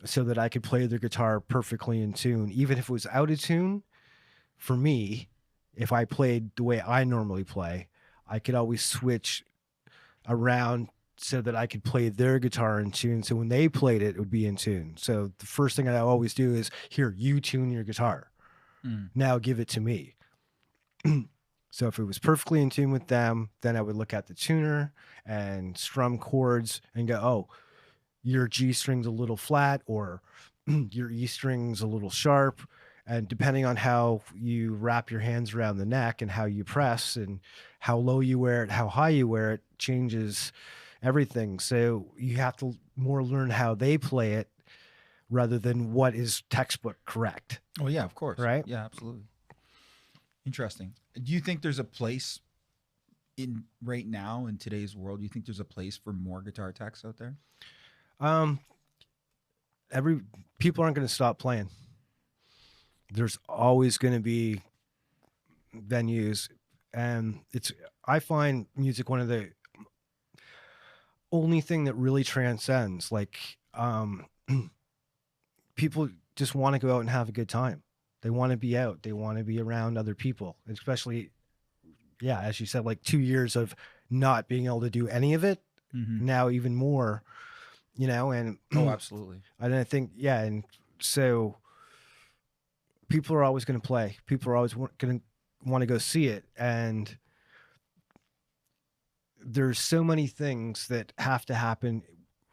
so that I could play the guitar perfectly in tune. Even if it was out of tune, for me, if I played the way I normally play, I could always switch around so that I could play their guitar in tune. So when they played it, it would be in tune. So the first thing I always do is, here, you tune your guitar. Now give it to me. So if it was perfectly in tune with them, then I would look at the tuner and strum chords and go, oh, your G string's a little flat, or your E string's a little sharp. And depending on how you wrap your hands around the neck and how you press and how low you wear it, how high you wear it, changes everything. So you have to more learn how they play it rather than what is textbook correct. Oh yeah, of course. Right? Yeah, absolutely. Interesting. Do you think there's a place in right now in today's world? Do you think there's a place for more guitar techs out there? People aren't going to stop playing. There's always going to be venues, and I find music one of the only thing that really transcends. Like, people just want to go out and have a good time. They want to be out. They want to be around other people, especially, yeah, as you said, like 2 years of not being able to do any of it. Now even more, and oh, absolutely. And I think, yeah. And so people are always going to play. People are always going to want to go see it. And there's so many things that have to happen.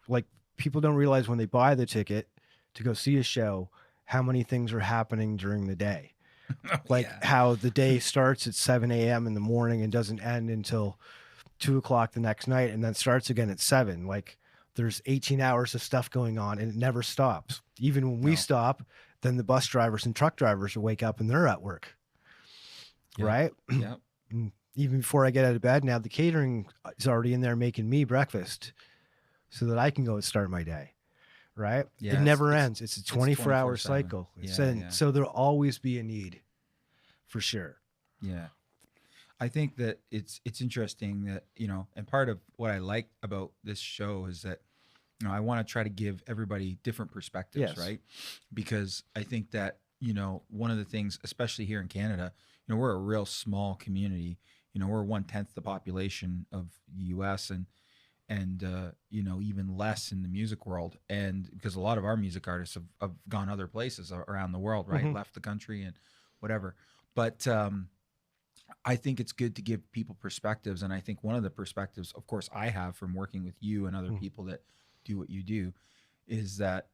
Like, people don't realize when they buy the ticket to go see a show, how many things are happening during the day. Like how the day starts at 7 a.m. in the morning and doesn't end until 2 o'clock the next night, and then starts again at 7. Like, there's 18 hours of stuff going on, and it never stops. Even when we stop, then the bus drivers and truck drivers will wake up and they're at work. Right? Yeah. Even before I get out of bed, now the catering is already in there making me breakfast so that I can go and start my day. Right? Yeah, it never ends. It's a 24-hour cycle. Yeah. So there'll always be a need, for sure. Yeah. I think that it's interesting that, and part of what I like about this show is that, I want to try to give everybody different perspectives, right? Because I think that, one of the things, especially here in Canada, we're a real small community. We're 1/10 the population of the US and even less in the music world. And because a lot of our music artists have gone other places around the world, right? Left the country and whatever. But I think it's good to give people perspectives. And I think one of the perspectives, of course, I have from working with you and other people that do what you do is that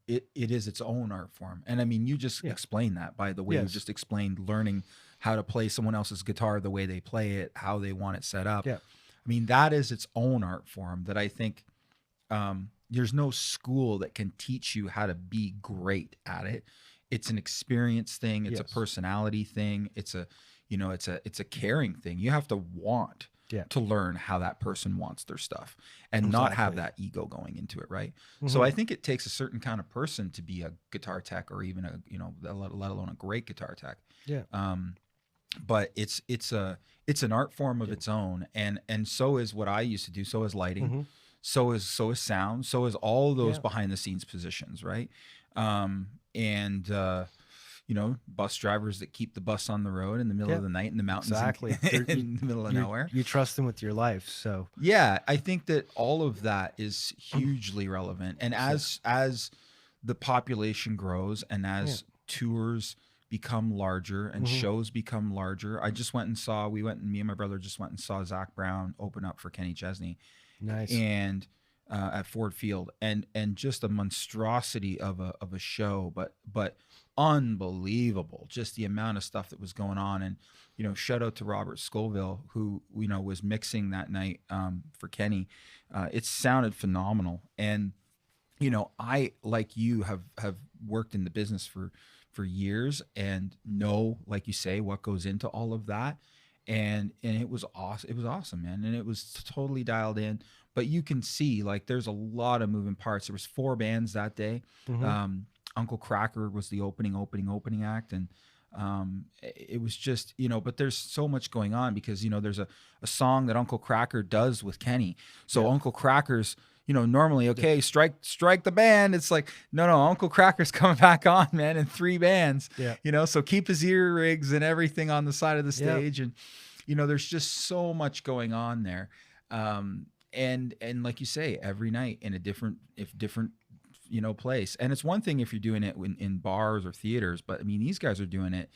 it is its own art form. And I mean, you just explained that by the way you just explained learning how to play someone else's guitar the way they play it, how they want it set up. Yeah. I mean, that is its own art form that I think there's no school that can teach you how to be great at it. It's an experience thing. It's a personality thing. It's a, it's a caring thing. You have to want to learn how that person wants their stuff and not have that ego going into it. Right. So I think it takes a certain kind of person to be a guitar tech or even let alone a great guitar tech. Yeah. But it's an art form of its own. And so is what I used to do. So is lighting. So is sound. So is all those behind the scenes positions. Right. Bus drivers that keep the bus on the road in the middle of the night in the mountains, in the middle of nowhere. You trust them with your life. So yeah, I think that all of that is hugely relevant. And as the population grows and as tours become larger and shows become larger, me and my brother just went and saw Zach Brown open up for Kenny Chesney. Nice. And at Ford Field, and just a monstrosity of a show, but unbelievable, just the amount of stuff that was going on. And shout out to Robert Scoville, who was mixing that night for Kenny. It sounded phenomenal. And I, like you, have worked in the business for years and know, like you say, what goes into all of that. And it was awesome. It was awesome, man. And it was totally dialed in. But you can see, like, there's a lot of moving parts. There was 4 bands that day. Uncle Cracker was the opening act. And it was just, but there's so much going on because, there's a song that Uncle Cracker does with Kenny. So Uncle Cracker's, normally, okay, strike the band. It's like, no, Uncle Cracker's coming back on, man, in 3 bands. Yeah. So keep his ear rigs and everything on the side of the Yep. stage. And, there's just so much going on there. And like you say, every night in a different place. And it's one thing if you're doing it in bars or theaters, but I mean, these guys are doing it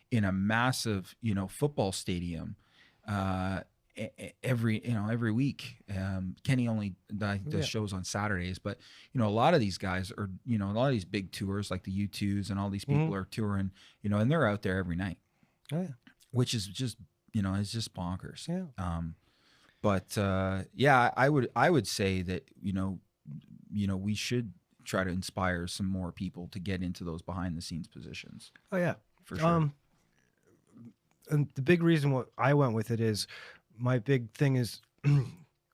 in a massive, football stadium, every week. Kenny only does shows on Saturdays, but a lot of these guys are, a lot of these big tours like the U2s and all these people are touring, and they're out there every night. Oh, yeah. Which is just, it's just bonkers. Yeah. But I would say that, we should try to inspire some more people to get into those behind the scenes positions. Oh yeah, for sure. And the big reason what I went with it is my big thing is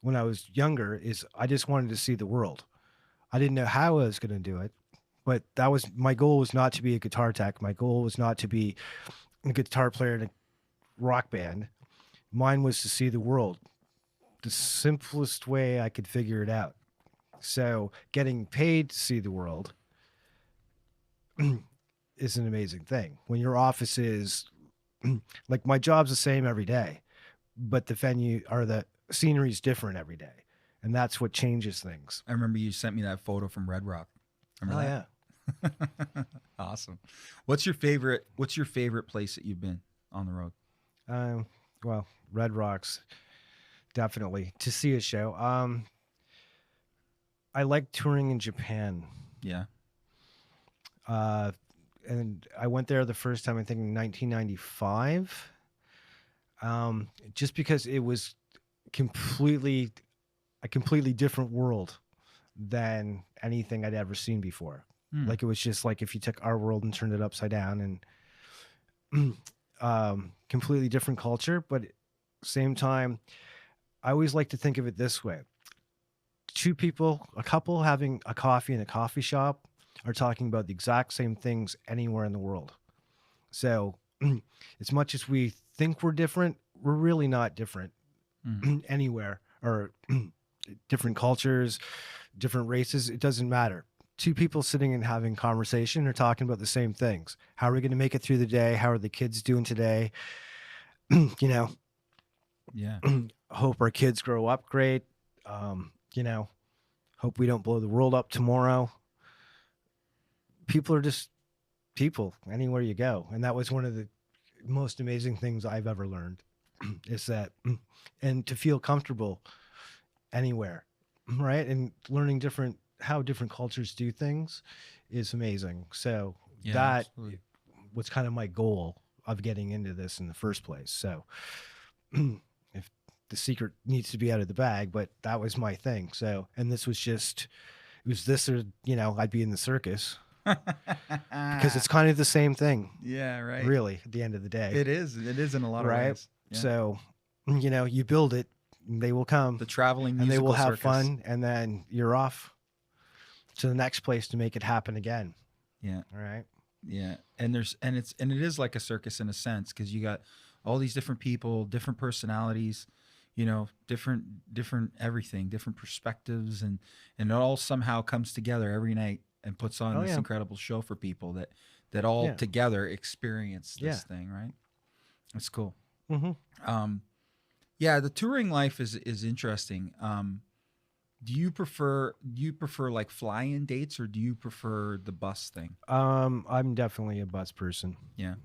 when I was younger is I just wanted to see the world. I didn't know how I was going to do it, but that was my goal, was not to be a guitar tech. My goal was not to be a guitar player in a rock band. Mine was to see the world the simplest way I could figure it out. So getting paid to see the world is an amazing thing. When your office is like, my job's the same every day, but the venue or the scenery is different every day. And that's what changes things. I remember you sent me that photo from Red Rock. Remember that? Yeah. Awesome. What's your favorite place that you've been on the road? Well, Red Rocks, definitely, to see a show. I like touring in Japan. Yeah. And I went there the first time, I think in 1995. Just because it was a completely different world than anything I'd ever seen before. Like, it was just like if you took our world and turned it upside down, and completely different culture. But at the same time, I always like to think of it this way. A couple having a coffee in a coffee shop are talking about the exact same things anywhere in the world. So as much as we think we're different, we're really not different anywhere, or different cultures, different races. It doesn't matter. 2 people sitting and having conversation are talking about the same things. How are we going to make it through the day? How are the kids doing today? Yeah. Hope our kids grow up great. Hope we don't blow the world up tomorrow. People are just people anywhere you go. And that was one of the most amazing things I've ever learned, is that, and to feel comfortable anywhere, right? And learning how different cultures do things is amazing. So that absolutely was kind of my goal of getting into this in the first place. So if the secret needs to be out of the bag, but that was my thing. So, and this was just, it was this or, I'd be in the circus. Because it's kind of the same thing. Yeah, right. Really, at the end of the day. It is in a lot of ways. Yeah. So, you build it, they will come. The traveling musical and they will have circus. fun, and then you're off to the next place to make it happen again. Yeah. All right. Yeah. And it is like a circus in a sense, because you got all these different people, different personalities, different everything, different perspectives, and it all somehow comes together every night and puts on this incredible show for people that all together experience this thing, right? That's cool. Mm-hmm. The touring life is interesting. Do you prefer like fly-in dates, or do you prefer the bus thing? I'm definitely a bus person. Yeah.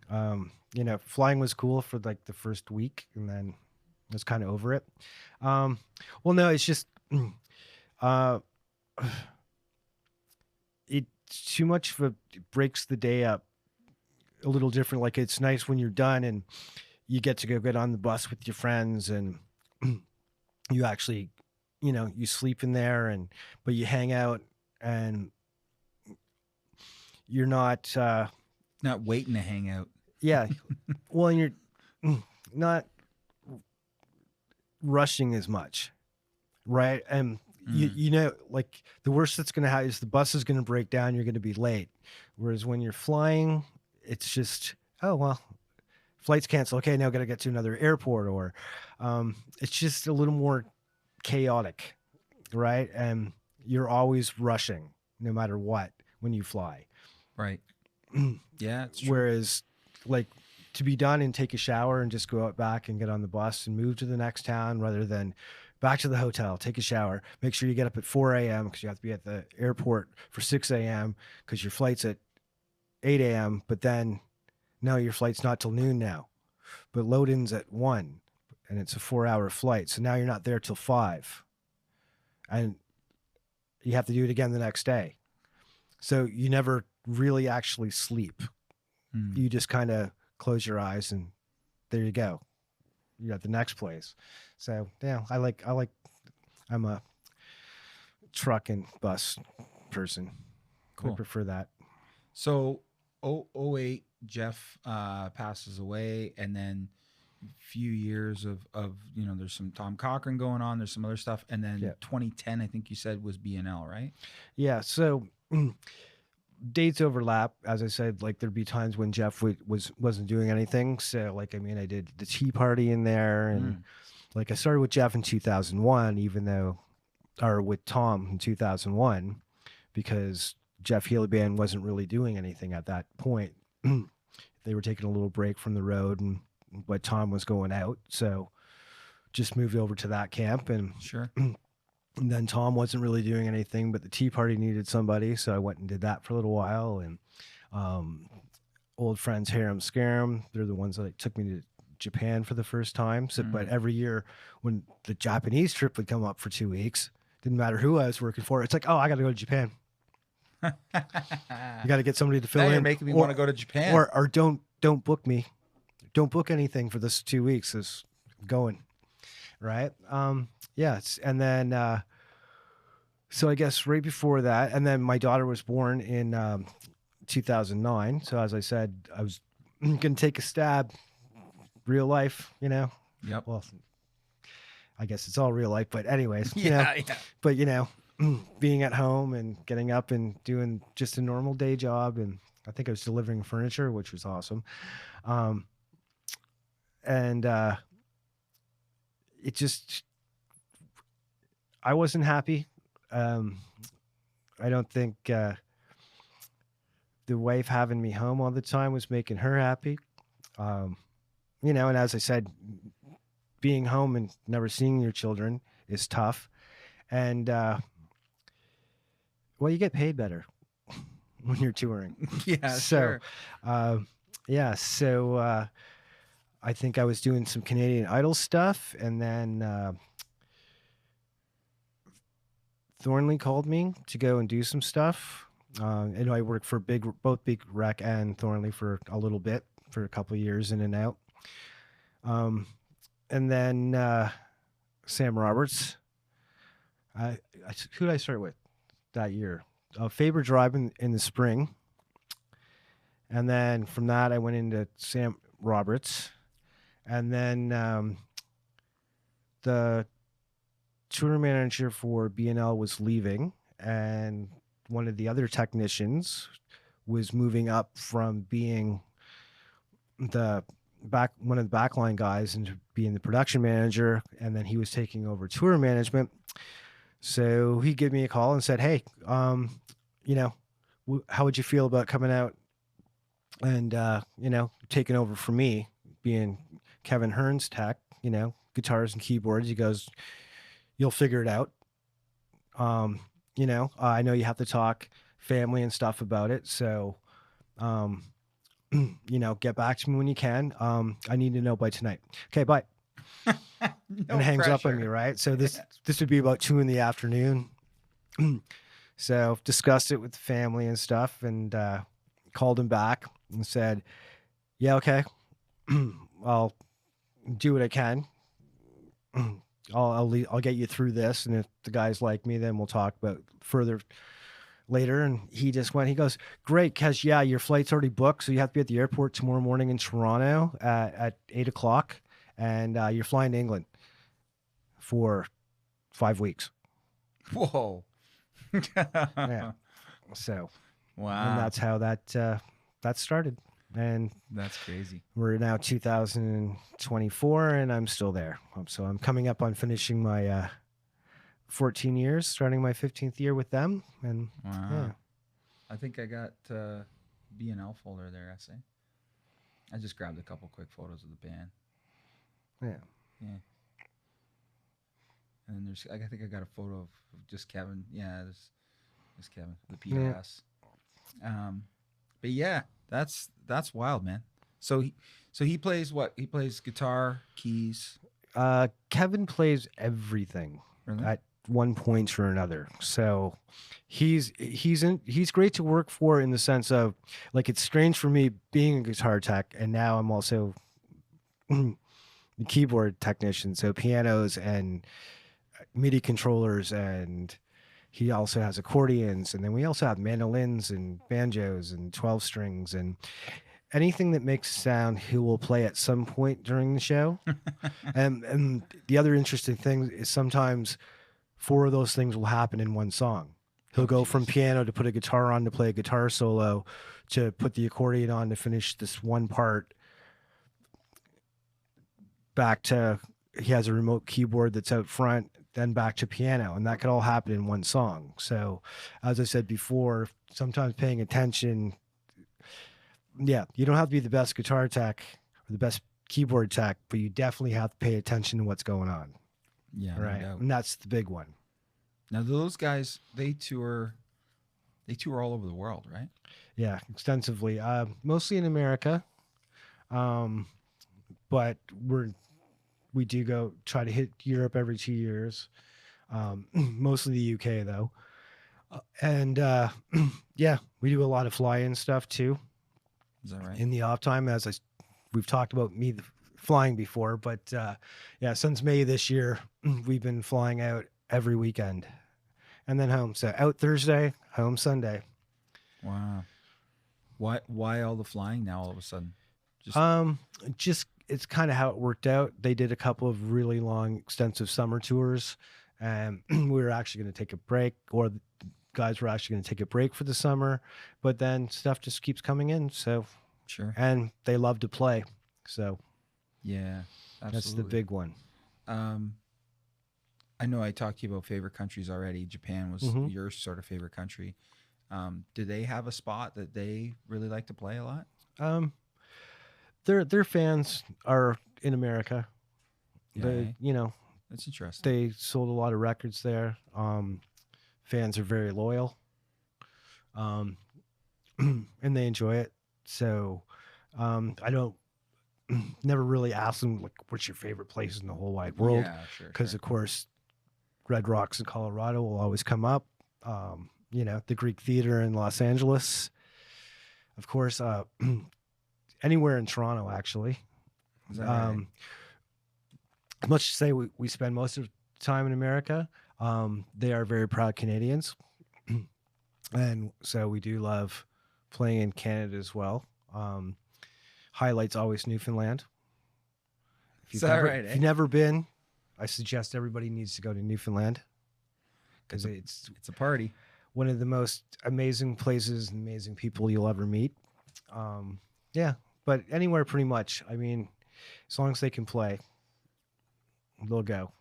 Flying was cool for like the first week, and then I was kind of over it. Well, no, it's just it's too much of it breaks the day up a little different. Like, it's nice when you're done and you get to go get on the bus with your friends, and you actually, you sleep in there, but you hang out, and you're not waiting to hang out. Yeah. Well, and you're not rushing as much. Right. And like, the worst that's going to happen is the bus is going to break down. You're going to be late. Whereas when you're flying, it's just, oh, well, flight's canceled. Okay, now got to get to another airport, or it's just a little more chaotic. Right. And you're always rushing no matter what when you fly. Right. Yeah. It's true. Whereas like to be done and take a shower and just go out back and get on the bus and move to the next town rather than back to the hotel, take a shower, make sure you get up at 4 a.m. because you have to be at the airport for 6 a.m. because your flight's at 8 a.m. But then, no, your flight's not till noon now. But load-in's at 1 and it's a 4-hour flight. So now you're not there till 5. And you have to do it again the next day. So you never really actually sleep. You just kind of close your eyes and there you go. You're at the next place. So yeah, I'm a truck and bus person. Cool. I prefer that. So 08, Jeff passes away, and then a few years of there's some Tom Cochrane going on, there's some other stuff, and then 2010 I think you said was BNL, right? Yeah. So dates overlap. As I said, like there'd be times when Jeff wasn't doing anything. So like, I mean, I did the tea party in there, and like I started with Jeff in 2001, or with Tom in 2001, because Jeff Healey band wasn't really doing anything at that point. They were taking a little break from the road, but Tom was going out, so just moved over to that camp, and sure. And then Tom wasn't really doing anything, but the tea party needed somebody, so I went and did that for a little while. And old friends Harem Scarum, they're the ones that took me to Japan for the first time. So, but every year when the Japanese trip would come up for 2 weeks, didn't matter who I was working for, it's like, oh, I got to go to Japan. You got to get somebody to fill in. You're making me want to go to Japan. Or don't book me. Don't book anything for this 2 weeks. Is going. Right. Yes. And then, so I guess right before that, and then my daughter was born in 2009. So as I said, I was going to take a stab, real life, Yep. Well, I guess it's all real life, but anyways, but being at home and getting up and doing just a normal day job. And I think I was delivering furniture, which was awesome. It just, I wasn't happy. I don't think the wife having me home all the time was making her happy. And as I said, being home and never seeing your children is tough. And, well, you get paid better when you're touring. Yeah, so, sure. So I think I was doing some Canadian Idol stuff, and then Thornley called me to go and do some stuff. And I worked for both Big Rec and Thornley for a little bit, for a couple of years in and out. And then Sam Roberts. Who did I start with that year? Faber Drive in the spring. And then from that, I went into Sam Roberts. And then the tour manager for BNL was leaving, and one of the other technicians was moving up from being one of the backline guys into being the production manager, and then he was taking over tour management. So he gave me a call and said, "Hey, how would you feel about coming out and taking over for me, being Kevin Hearn's tech, guitars and keyboards?" He goes, "You'll figure it out. I know you have to talk family and stuff about it. So, get back to me when you can. I need to know by tonight." Okay, bye. And hangs up on me, right? So this would be about 2 PM. So discussed it with the family and stuff, and called him back and said, "Yeah, okay. I'll do what I can. I'll get you through this, and if the guys like me, then we'll talk about further later." And he goes, "Great, because your flight's already booked, so you have to be at the airport tomorrow morning in Toronto at 8:00, and you're flying to England for 5 weeks." Whoa. Yeah. So, wow. And that's how that started. And that's crazy. We're now 2024, and I'm still there. So I'm coming up on finishing my 14 years, starting my 15th year with them. And Wow. yeah. I think I got BNL folder there, I say. I just grabbed a couple quick photos of the band. Yeah. Yeah. And then there's, I think I got a photo of just Kevin. Yeah, this Kevin, the PRS. Yeah. But yeah, that's wild, man. So he plays what? He plays guitar, keys. Kevin plays everything Really? at one point or another. So he's great to work for in the sense of, like, it's strange for me being a guitar tech, and now I'm also the keyboard technician, so pianos and MIDI controllers, and he also has accordions, and then we also have mandolins and banjos and 12 strings, and anything that makes sound he will play at some point during the show. and the other interesting thing is sometimes 4 of those things will happen in one song. He'll go from piano to put a guitar on to play a guitar solo, to put the accordion on to finish this one part, back to, he has a remote keyboard that's out front, then back to piano, and that could all happen in one song. So as I said before, sometimes paying attention, yeah, you don't have to be the best guitar tech or the best keyboard tech, but you definitely have to pay attention to what's going on. Yeah, right. No doubt. And that's the big one. Now those guys, they tour all over the world, right? Yeah, extensively. Mostly in America. But we do go try to hit Europe every 2 years. Mostly the UK though. And yeah, we do a lot of fly-in stuff too. Is that right? In the off time, we've talked about me flying before, but yeah, since May this year, we've been flying out every weekend, and then home. So out Thursday, home Sunday. Wow. Why all the flying now all of a sudden? Just it's kind of how it worked out. They did a couple of really long, extensive summer tours, and we were actually going to take a break, or the guys were actually going to take a break for the summer, but then stuff just keeps coming in. So sure. And they love to play. So yeah, absolutely. That's the big one. I know I talked to you about favorite countries already. Japan was your sort of favorite country. Do they have a spot that they really like to play a lot? Their fans are in America. Yeah, that's interesting. They sold a lot of records there. Fans are very loyal. And they enjoy it. So I don't never really ask them, like, what's your favorite place in the whole wide world? Yeah, sure. Because of course, Red Rocks in Colorado will always come up. The Greek Theater in Los Angeles, of course, anywhere in Toronto, actually. Is that right? As much to say we spend most of the time in America, they are very proud Canadians. And so we do love playing in Canada as well. Highlight's always Newfoundland. If you've never been, I suggest everybody needs to go to Newfoundland, because it's a party. One of the most amazing places and amazing people you'll ever meet. Yeah, but anywhere pretty much. I mean, as long as they can play, they'll go.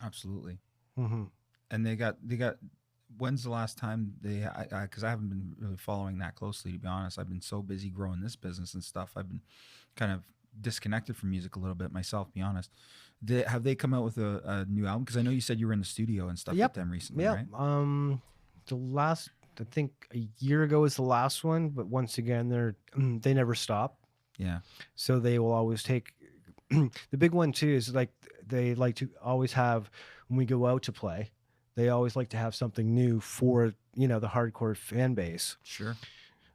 Absolutely. Mm-hmm. And they got. When's the last time they? Because I haven't been really following that closely, to be honest. I've been so busy growing this business and stuff. I've been kind of disconnected from music a little bit myself, to be honest. Have they come out with a new album? Because I know you said you were in the studio and stuff with them recently, right? The last, I think a year ago was the last one, but once again, they never stop. Yeah. So they will always take. The big one too is, like, they like to always have, when we go out to play, they always like to have something new for, the hardcore fan base. Sure.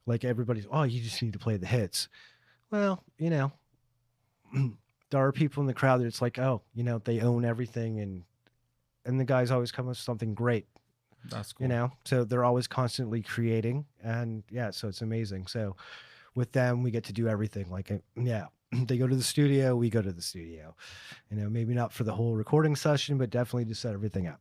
Like, everybody's, oh, you just need to play the hits. Well, there are people in the crowd that it's like, oh, they own everything, and the guys always come with something great. That's cool. So they're always constantly creating, and yeah, so it's amazing. So with them, we get to do everything. Like, they go to the studio, we go to the studio. Maybe not for the whole recording session, but definitely to set everything up.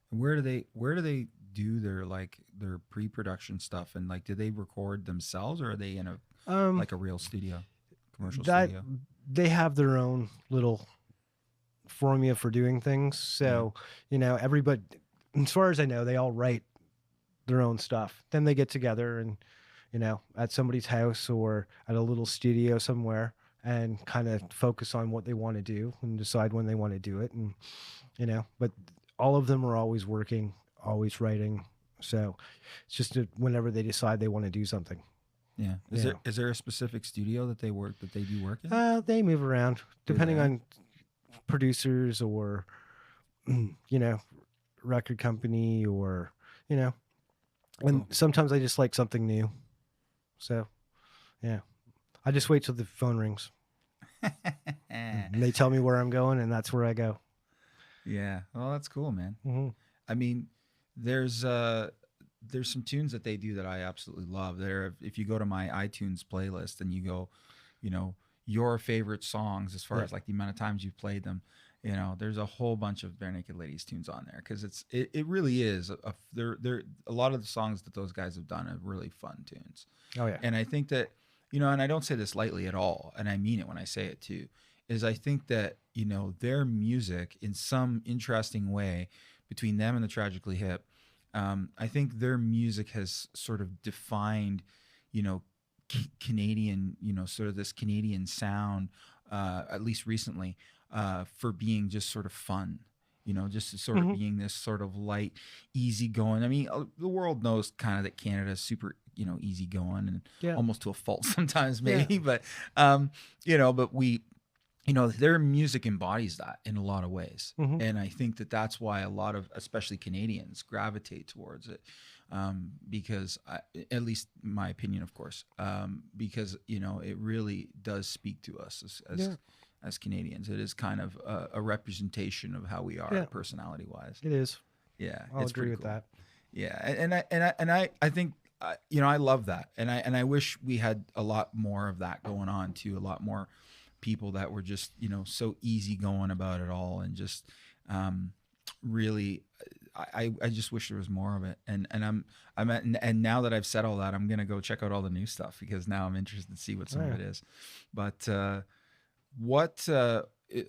Where do they do their pre-production stuff, and do they record themselves, or are they in a real studio, commercial studio? They have their own little formula for doing things. So, you know, everybody, as far as I know, they all write their own stuff. Then they get together and, you know, at somebody's house or at a little studio somewhere and kind of focus on what they want to do and decide when they want to do it. And, you know, but all of them are always working, always writing. So it's just whenever they decide they want to do something. Yeah. Is there a specific studio that they do work in? They move around depending on producers or, you know, record company or, you know, and sometimes I just like something new. So, yeah, I just wait till the phone rings. And they tell me where I'm going, and that's where I go. Yeah. Well, that's cool, man. Mm-hmm. I mean, there's some tunes that they do that I absolutely love. If you go to my iTunes playlist and you go, you know, your favorite songs as far as like the amount of times you've played them, you know, there's a whole bunch of Bare Naked Ladies tunes on there because it really is they're a lot of the songs that those guys have done are really fun tunes. Oh yeah. And I think that, you know, and I don't say this lightly at all, and I mean it when I say it too, is I think that, you know, their music in some interesting way between them and the Tragically Hip, I think their music has sort of defined, you know, Canadian, you know, sort of this Canadian sound, at least recently, for being just sort of fun, you know, just sort of being this sort of light, easy going. I mean, the world knows kind of that Canada is super, you know, easy going and almost to a fault sometimes maybe, but, you know, but you know, their music embodies that in a lot of ways. And I think that that's why a lot of, especially Canadians, gravitate towards it. Because at least my opinion, of course, because, you know, it really does speak to us as Canadians. It is kind of a representation of how we are personality wise. It is. Yeah. I'll agree with that. Yeah. And I think, you know, I love that. And I wish we had a lot more of that going on too. A lot more people that were just, you know, so easy going about it all and just, really, I just wish there was more of it. And now that I've said all that, I'm going to go check out all the new stuff because now I'm interested to see what some of it is. But,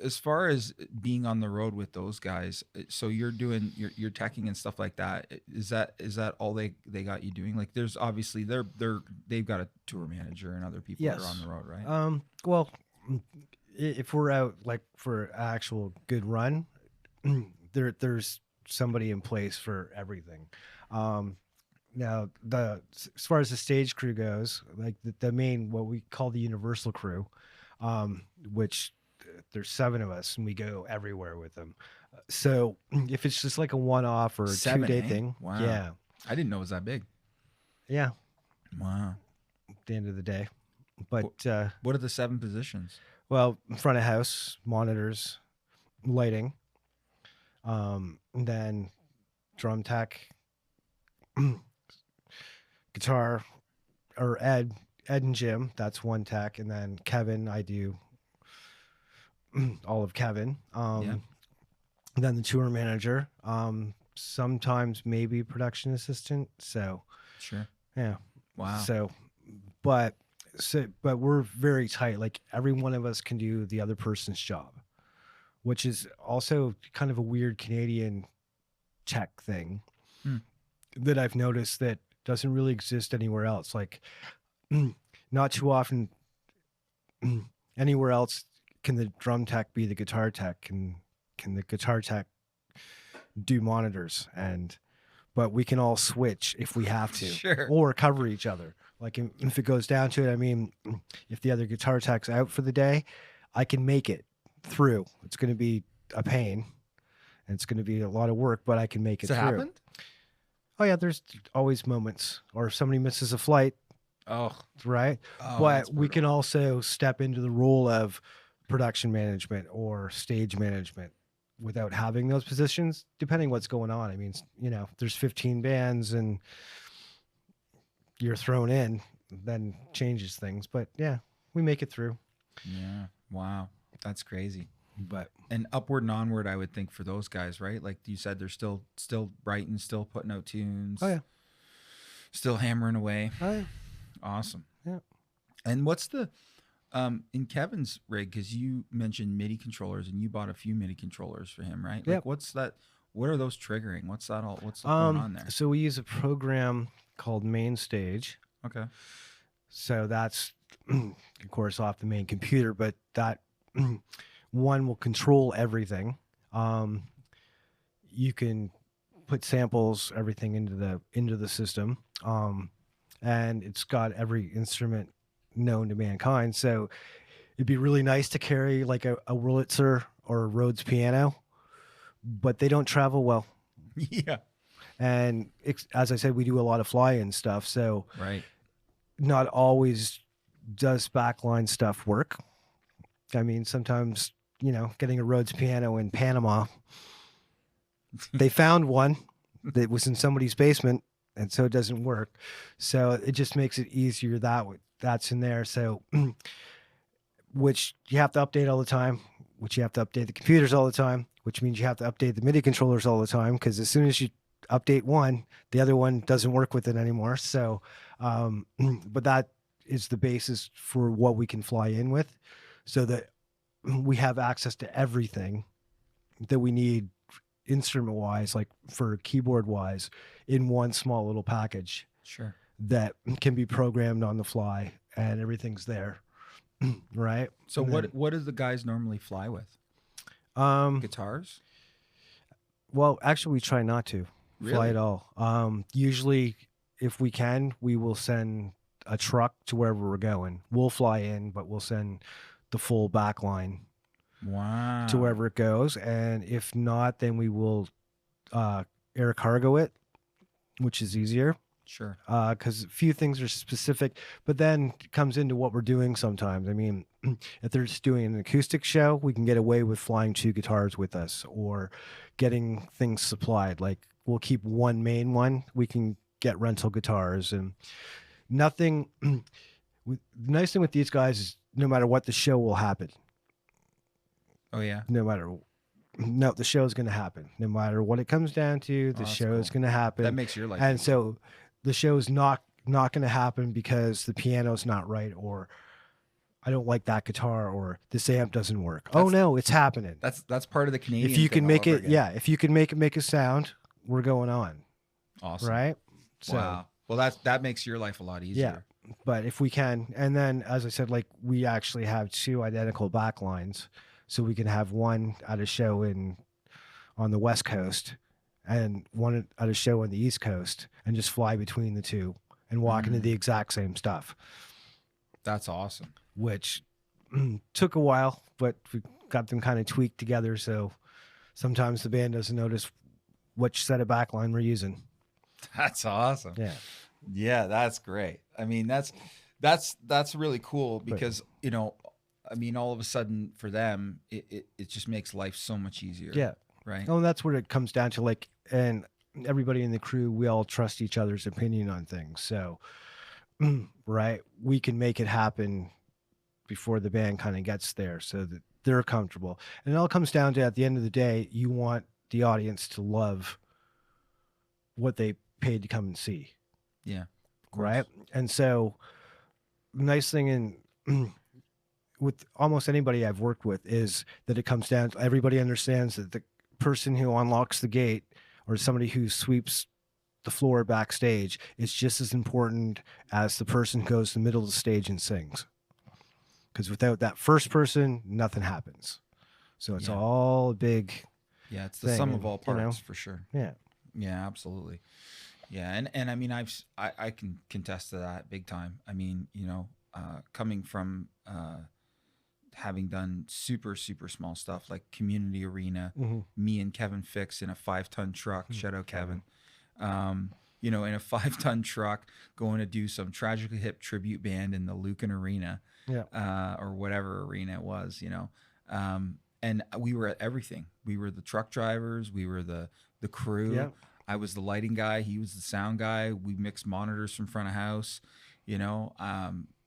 as far as being on the road with those guys, so you're doing your teching and stuff like that. Is that all they got you doing? Like there's obviously they've got a tour manager and other people that are on the road, right? Well, if we're out like for an actual good run, there's somebody in place for everything. Now as far as the stage crew goes, like the main, what we call the universal crew, which there's 7 of us and we go everywhere with them. So if it's just like a one-off or a 2-day thing, wow. Yeah, I didn't know it was that big. Yeah. Wow. At the end of the day. But what are the 7 positions? Well, front of house, monitors, lighting, and then drum tech, guitar, or Ed and Jim, that's one tech, and then Kevin, I do all of Kevin. Then the tour manager, sometimes maybe production assistant. So sure. Yeah. Wow. But we're very tight. Like every one of us can do the other person's job, which is also kind of a weird Canadian tech thing that I've noticed that doesn't really exist anywhere else. Like not too often anywhere else can the drum tech be the guitar tech, and can the guitar tech do monitors, but we can all switch if we have to, sure, or cover each other. Like if it goes down to it, I mean, if the other guitar tech's out for the day, I can make it through. It's going to be a pain and it's going to be a lot of work, but I can make it through. Has it happened? Oh yeah, there's always moments, or if somebody misses a flight. Oh, right. But we can also step into the role of production management or stage management without having those positions, depending what's going on. I mean, you know, there's 15 bands and you're thrown in, then changes things. But yeah, we make it through. Yeah. Wow. That's crazy. But and upward and onward, I would think, for those guys, right? Like you said, they're still writing, still putting out tunes. Oh yeah. Still hammering away. Oh yeah. Awesome. Yeah. And what's the In Kevin's rig, because you mentioned MIDI controllers and you bought a few MIDI controllers for him, right? Yep. Like, what's that? What are those triggering? What's that all? What's going on there? So we use a program called MainStage. Okay. So that's, of course, off the main computer, but that one will control everything. You can put samples, everything into the system, and it's got every instrument known to mankind. So it'd be really nice to carry like a Wurlitzer or a Rhodes piano, but they don't travel well. Yeah. And as I said, we do a lot of fly-in stuff, so Right. not always does backline stuff work. I mean, sometimes, getting a Rhodes piano in Panama, they found one that was in somebody's basement, and so it doesn't work. So it just makes it easier that's in there. So, which you have to update all the time, which you have to update the computers all the time, which means you have to update the MIDI controllers all the time, because as soon as you update one, the other one doesn't work with it anymore. So, but that is the basis for what we can fly in with, so that we have access to everything that we need instrument wise, like for keyboard wise, in one small little package. Sure. That can be programmed on the fly, and everything's there. Right. So what does the guys normally fly with? Guitars? Well, actually we try not to fly at all. Usually if we can, we will send a truck to wherever we're going. We'll fly in, but we'll send the full backline to wherever it goes. And if not, then we will air cargo it, which is easier. Sure. Because a few things are specific, but then it comes into what we're doing sometimes. I mean, if they're just doing an acoustic show, we can get away with flying 2 guitars with us, or getting things supplied. Like, we'll keep one main one. We can get rental guitars and nothing. The nice thing with these guys is no matter what, the show will happen. Oh, yeah. No, the show is going to happen. No matter what it comes down to, the show is going to happen. That makes your life and easier. So the show is not going to happen because the piano's not right, or I don't like that guitar, or this amp doesn't work. Oh no, it's happening. That's part of the Canadian. If you can thing make all over it, again. yeah, if you can make it make a sound, we're going on. Awesome. Right? So, wow. Well, that makes your life a lot easier. Yeah. But if we can, and then as I said, like, we actually have 2 identical backlines, so we can have one at a show on the West Coast and one at a show on the East Coast, and just fly between the 2 and walk into the exact same stuff. That's awesome. Which took a while, but we got them kind of tweaked together, so sometimes the band doesn't notice which set of backline we're using. That's awesome. Yeah. Yeah, that's great. I mean, that's really cool, because I mean, all of a sudden for them, it just makes life so much easier. Yeah. Right. Oh, and that's where it comes down to, like, and everybody in the crew, we all trust each other's opinion on things. So, right, we can make it happen before the band kind of gets there, so that they're comfortable. And it all comes down to, at the end of the day, you want the audience to love what they paid to come and see. Yeah. Of course. Right. And so, nice thing in with almost anybody I've worked with is that it comes down to, everybody understands that the person who unlocks the gate, or somebody who sweeps the floor backstage, is just as important as the person who goes to the middle of the stage and sings. Because without that first person, nothing happens. So it's all a big. Yeah, it's the sum of all parts, for sure. Yeah. Yeah, absolutely. Yeah, and I mean, I can contest to that big time. I mean, coming from having done super small stuff like Community Arena, me and Kevin Fix in a 5-ton truck. Shout out Kevin. In a 5-ton truck, going to do some Tragically Hip tribute band in the Lucan Arena, or whatever arena it was. And we were at everything. We were the truck drivers. We were the crew. Yeah. I was the lighting guy. He was the sound guy. We mixed monitors from front of house.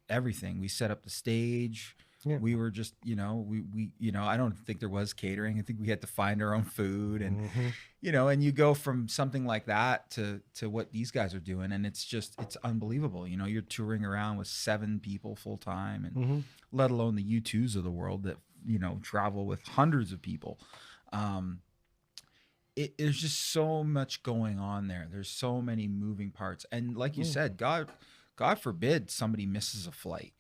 Everything. We set up the stage. Yeah. We were just, we I don't think there was catering. I think we had to find our own food, and and you go from something like that to what these guys are doing, and it's unbelievable. You're touring around with 7 people full time, and let alone the U2s of the world that travel with hundreds of people. There's just so much going on there. There's so many moving parts, and like you said, God forbid somebody misses a flight,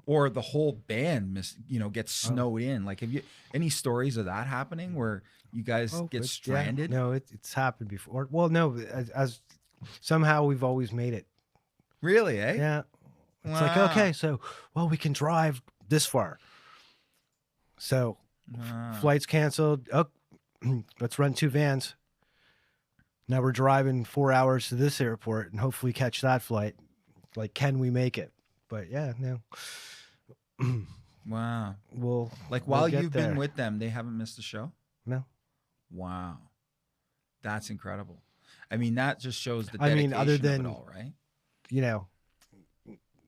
or the whole band gets snowed in. Like, have you any stories of that happening where you guys get stranded? Yeah. No, it's happened before. Well, no, as somehow we've always made it. Really, eh? Yeah. It's like, okay, so, we can drive this far. So flights canceled. Oh, let's rent 2 vans. Now we're driving 4 hours to this airport and hopefully catch that flight. Like, can we make it? But yeah, no. Wow. While you've been with them, they haven't missed a show? No. Wow. That's incredible. I mean, that just shows the dedication other than, of it all, right?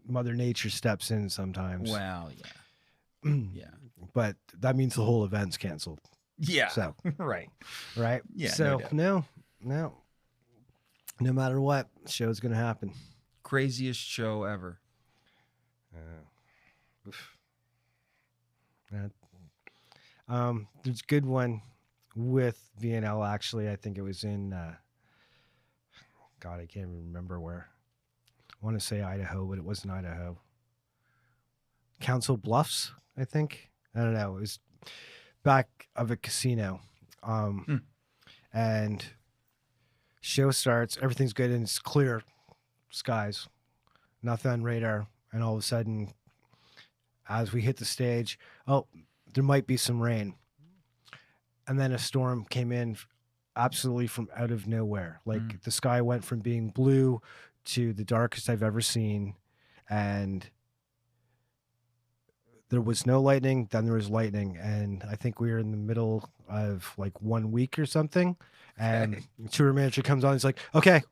Mother Nature steps in sometimes. Well, yeah. Yeah. But that means the whole event's canceled. Yeah. So right. Yeah. So no matter what, show's gonna happen. Craziest show ever. There's a good one with BNL, actually. I think it was in God, I can't even remember where. I want to say Idaho, but it wasn't Idaho. Council Bluffs, I think. I don't know. It was back of a casino. And show starts, everything's good, and it's clear skies, nothing on radar. And all of a sudden, as we hit the stage, there might be some rain. And then a storm came in absolutely from out of nowhere. Like, the sky went from being blue to the darkest I've ever seen. And there was no lightning, then there was lightning. And I think we were in the middle of like 1 week or something. And the tour manager comes on, he's like, okay,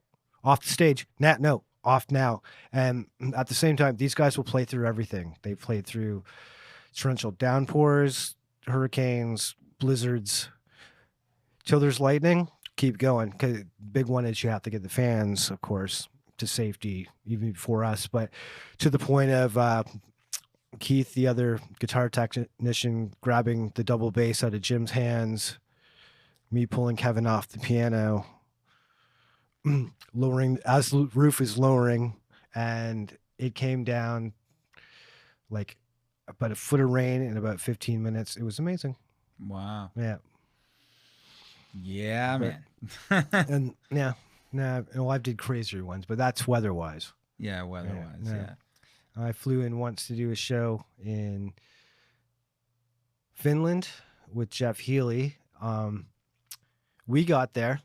off the stage. No, off now. And at the same time, these guys will play through everything. They played through torrential downpours, hurricanes, blizzards. Till there's lightning, keep going. 'Cause big one is you have to get the fans, of course, to safety, even before us. But to the point of Keith, the other guitar technician, grabbing the double bass out of Jim's hands, me pulling Kevin off the piano, lowering as the roof is lowering, and it came down like about a foot of rain in about 15 minutes. It was amazing. Wow. Yeah. Yeah, man. And yeah, I did crazier ones, but that's weather-wise. Yeah, weather-wise, yeah. I flew in once to do a show in Finland with Jeff Healey. We got there.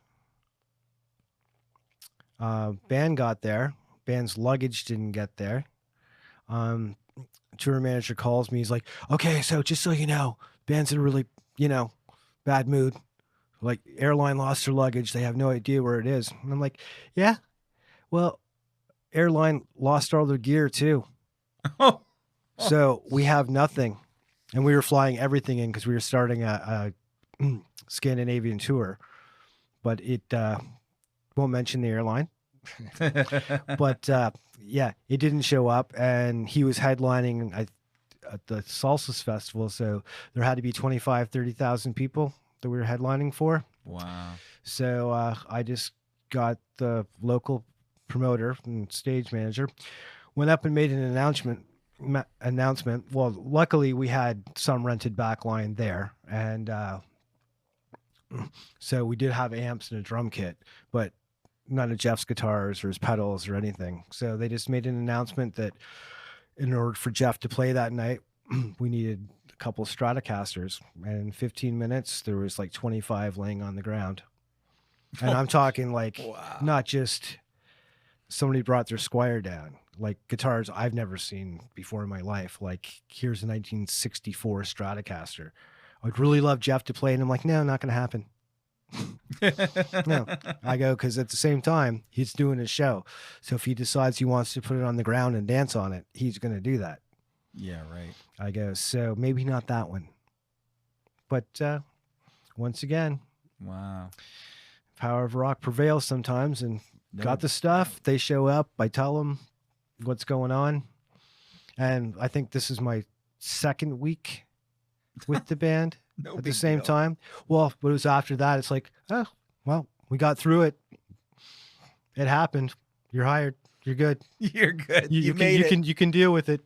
Band got there. Band's luggage didn't get there. Tour manager calls me. He's like, okay, so just so you know, band's in a really, bad mood. Like, airline lost their luggage. They have no idea where it is. And I'm like, yeah, well, airline lost all their gear too. So we have nothing. And we were flying everything in because we were starting a Scandinavian tour. But it won't mention the airline. But yeah, it didn't show up. And he was headlining at the Salsas Festival. So there had to be 25, 30,000 people that we were headlining for. Wow. So I just got the local promoter and stage manager, went up and made an announcement. Well, luckily we had some rented backline there, and so we did have amps and a drum kit, but none of Jeff's guitars or his pedals or anything. So they just made an announcement that in order for Jeff to play that night, we needed a couple of Stratocasters, and in 15 minutes there was like 25 laying on the ground. And I'm talking like, wow, not just somebody brought their Squire down, like guitars I've never seen before in my life. Like, here's a 1964 Stratocaster. I'd really love Jeff to play, and I'm like, no, not going to happen. No, I go, because at the same time he's doing his show, so if he decides he wants to put it on the ground and dance on it, he's going to do that. Yeah, right. I go, so maybe not that one. But once again, Wow. power of rock prevails sometimes, and No got the stuff. They show up. I tell them what's going on. And I think this is my second week with the band No at the big same deal. time. Well, but it was after that. It's like, oh, well, we got through it. It happened. You're hired. You're good. You're good. You made it. You can deal with it.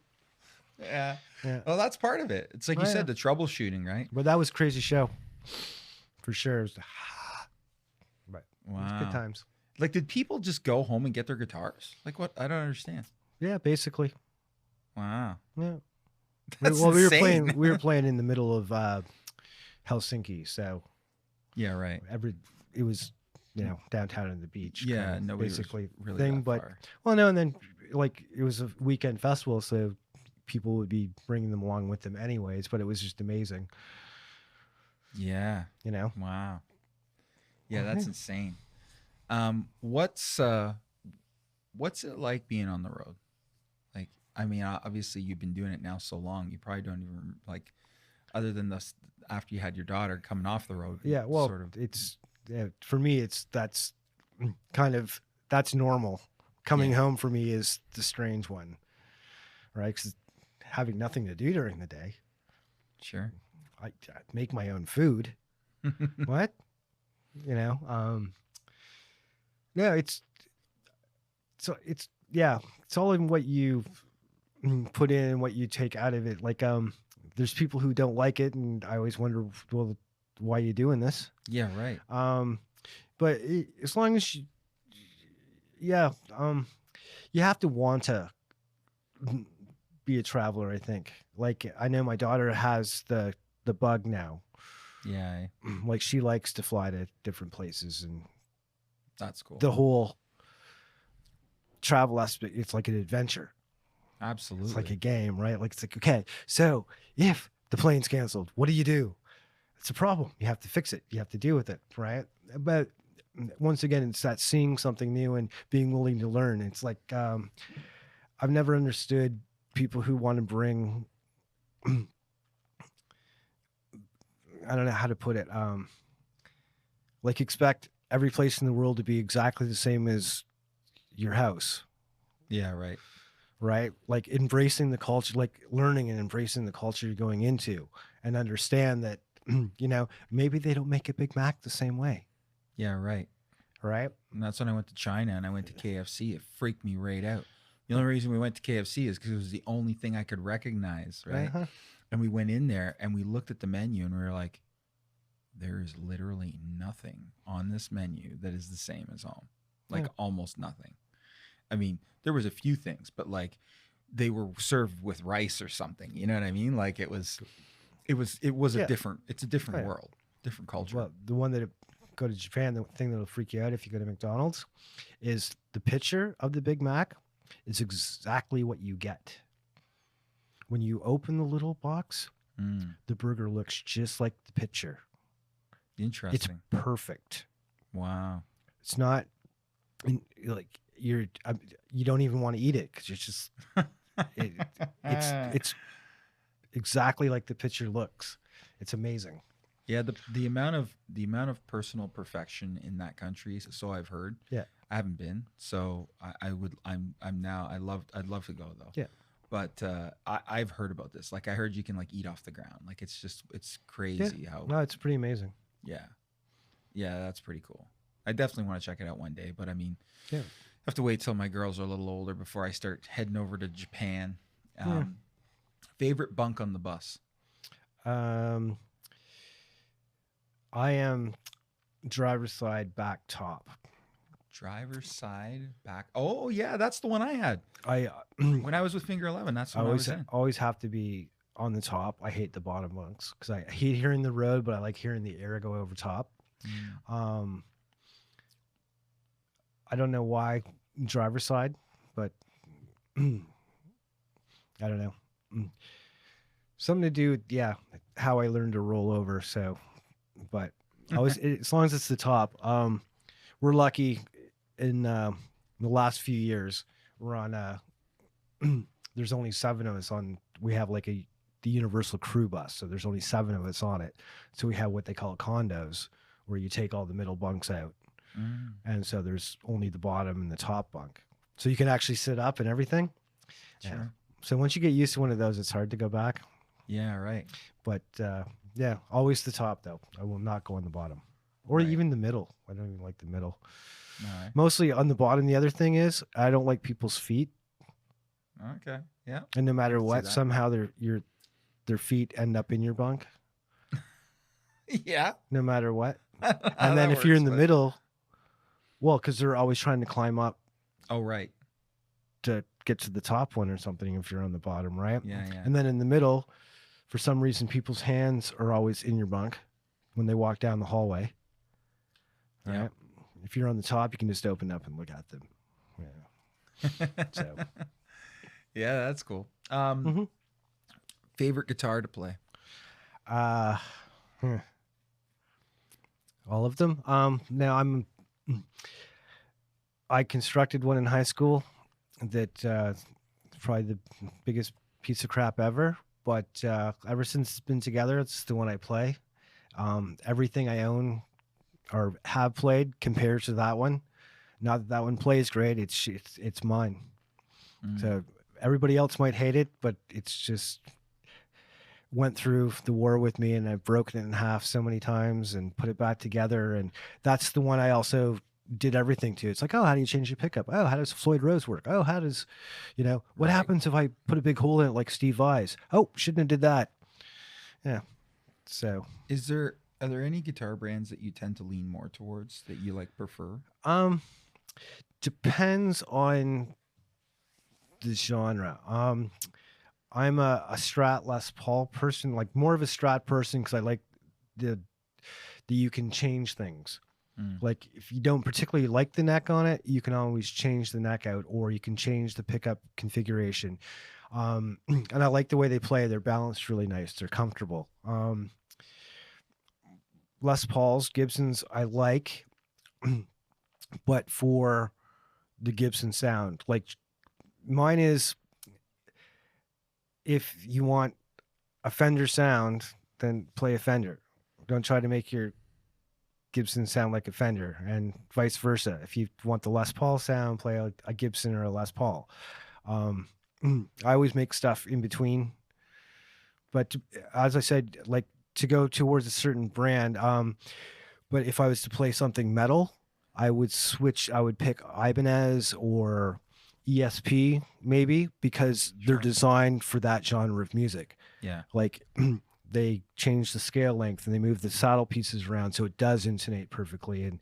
Yeah. Yeah. Well, that's part of it. It's like Oh, you yeah. said, the troubleshooting, right? But that was a crazy show. For sure. It was, but it was Wow. good times. Like, did people just go home and get their guitars? Like, what? I don't understand. Yeah, basically. Wow. Yeah. That's well, insane. we were playing in the middle of Helsinki, so Yeah, right. it was, you know, downtown on the beach. Yeah, kind of nobody was basically really thing. that But far. well, no, and then like it was a weekend festival, so people would be bringing them along with them anyways. But it was just amazing, Yeah. you know. Wow. Yeah, Well, that's hey. insane. What's it like being on the road? Like, I mean, obviously you've been doing it now so long, you probably don't even like, other than this after you had your daughter coming off the road. Yeah, well, sort of. it's for me. That's normal. Coming Yeah. home for me is the strange one, right? Because having nothing to do during the day, Sure. I make my own food. What? You know, no, it's all in what you put in and what you take out of it. Like, there's people who don't like it, and I always wonder, well, why are you doing this? Yeah, right. But as long as you have to want to be a traveler, I think. Like, I know my daughter has the bug now. Yeah, Like, she likes to fly to different places, and that's cool. the whole travel aspect, it's like an adventure. Absolutely. It's like a game, right? Like, it's like, okay, so if the plane's canceled, what do you do? It's a problem. You have to fix it. You have to deal with it, right? But once again, it's that seeing something new and being willing to learn. It's like, I've never understood people who want to bring, I don't know how to put it. Like, expect every place in the world to be exactly the same as your house. Yeah, right. Right? Like, embracing the culture, like learning and embracing the culture you're going into, and understand that, you know, maybe they don't make a Big Mac the same way. Yeah, right. Right? And that's when I went to China and I went to KFC. It freaked me right out. The only reason we went to KFC is because it was the only thing I could recognize, right? Uh-huh. And we went in there and we looked at the menu and we were like, there is literally nothing on this menu that is the same as home. Like, Yeah. almost nothing. I mean, there was a few things, but like they were served with rice or something. You know what I mean? Like, it was Yeah. a different Right. world, different culture. Well, the one that go to Japan, the thing that'll freak you out if you go to McDonald's is the picture of the Big Mac is exactly what you get. When you open the little box, the burger looks just like the picture. It's Interesting. perfect. Wow. It's not like you don't even want to eat it because it's just it's exactly like the picture looks. It's amazing. Yeah, the amount of personal perfection in that country, so I've heard. Yeah. I haven't been, so I'd love to go though. Yeah. But I've heard about this. Like, I heard you can like eat off the ground. Like, it's crazy how. No, it's pretty amazing. Yeah. Yeah, that's pretty cool. I definitely want to check it out one day, but I mean, Yeah. I have to wait till my girls are a little older before I start heading over to Japan. Favorite bunk on the bus? I am driver's side back top. Driver's side back. Oh yeah, that's the one I had I when I was with Finger 11. That's the one I was in. always have to be on the top. I hate the bottom bunks because I hate hearing the road, but I like hearing the air go over top. I don't know why driver's side, but I don't know. Something to do with, how I learned to roll over. So, but always, as long as it's the top, we're lucky in the last few years, we're on, there's only 7 of us on we have like the universal crew bus. So there's only 7 of us on it. So we have what they call condos, where you take all the middle bunks out. And so there's only the bottom and the top bunk. So you can actually sit up and everything. Sure. Yeah. So once you get used to one of those, it's hard to go back. Yeah, right. But yeah, always the top though. I will not go on the bottom or even the middle. I don't even like the middle. All right. Mostly on the bottom. The other thing is I don't like people's feet. Okay. Yeah. And no matter what, somehow their feet end up in your bunk. Yeah. No matter what. And then if you're in the middle, well, because they're always trying to climb up. Oh, right. To get to the top one or something if you're on the bottom, right? Yeah. And then in the middle, for some reason, people's hands are always in your bunk when they walk down the hallway. Right? Yeah. If you're on the top, you can just open up and look at them. Yeah. So. Yeah, that's cool. Favorite guitar to play? All of them. Now I constructed one in high school that probably the biggest piece of crap ever. But ever since it's been together, it's the one I play. Everything I own or have played compared to that one. Not that one plays great. It's mine. So everybody else might hate it, but it's just went through the war with me, and I've broken it in half so many times and put it back together. And that's the one I also did everything to. It's like, oh, how do you change the pickup? Oh, how does Floyd Rose work? Oh, how does, what happens if I put a big hole in it like Steve Vai's? Oh, shouldn't have did that. Yeah. So are there any guitar brands that you tend to lean more towards that you prefer? Depends on the genre. I'm a Strat Les Paul person, like more of a Strat person, because I like the you can change things. Like if you don't particularly like the neck on it, you can always change the neck out, or you can change the pickup configuration. And I like the way they play. They're balanced really nice. They're comfortable. Les Pauls, Gibsons, I like, but for the Gibson sound, like mine is, if you want a Fender sound, then play a Fender. Don't try to make your Gibson sound like a Fender, and vice versa. If you want the Les Paul sound, play a Gibson or a Les Paul. I always make stuff in between. But as I said, like to go towards a certain brand. But if I was to play something metal, I would switch. I would pick Ibanez or ESP maybe, because they're designed for that genre of music. Yeah. Like they change the scale length and they move the saddle pieces around so it does intonate perfectly, and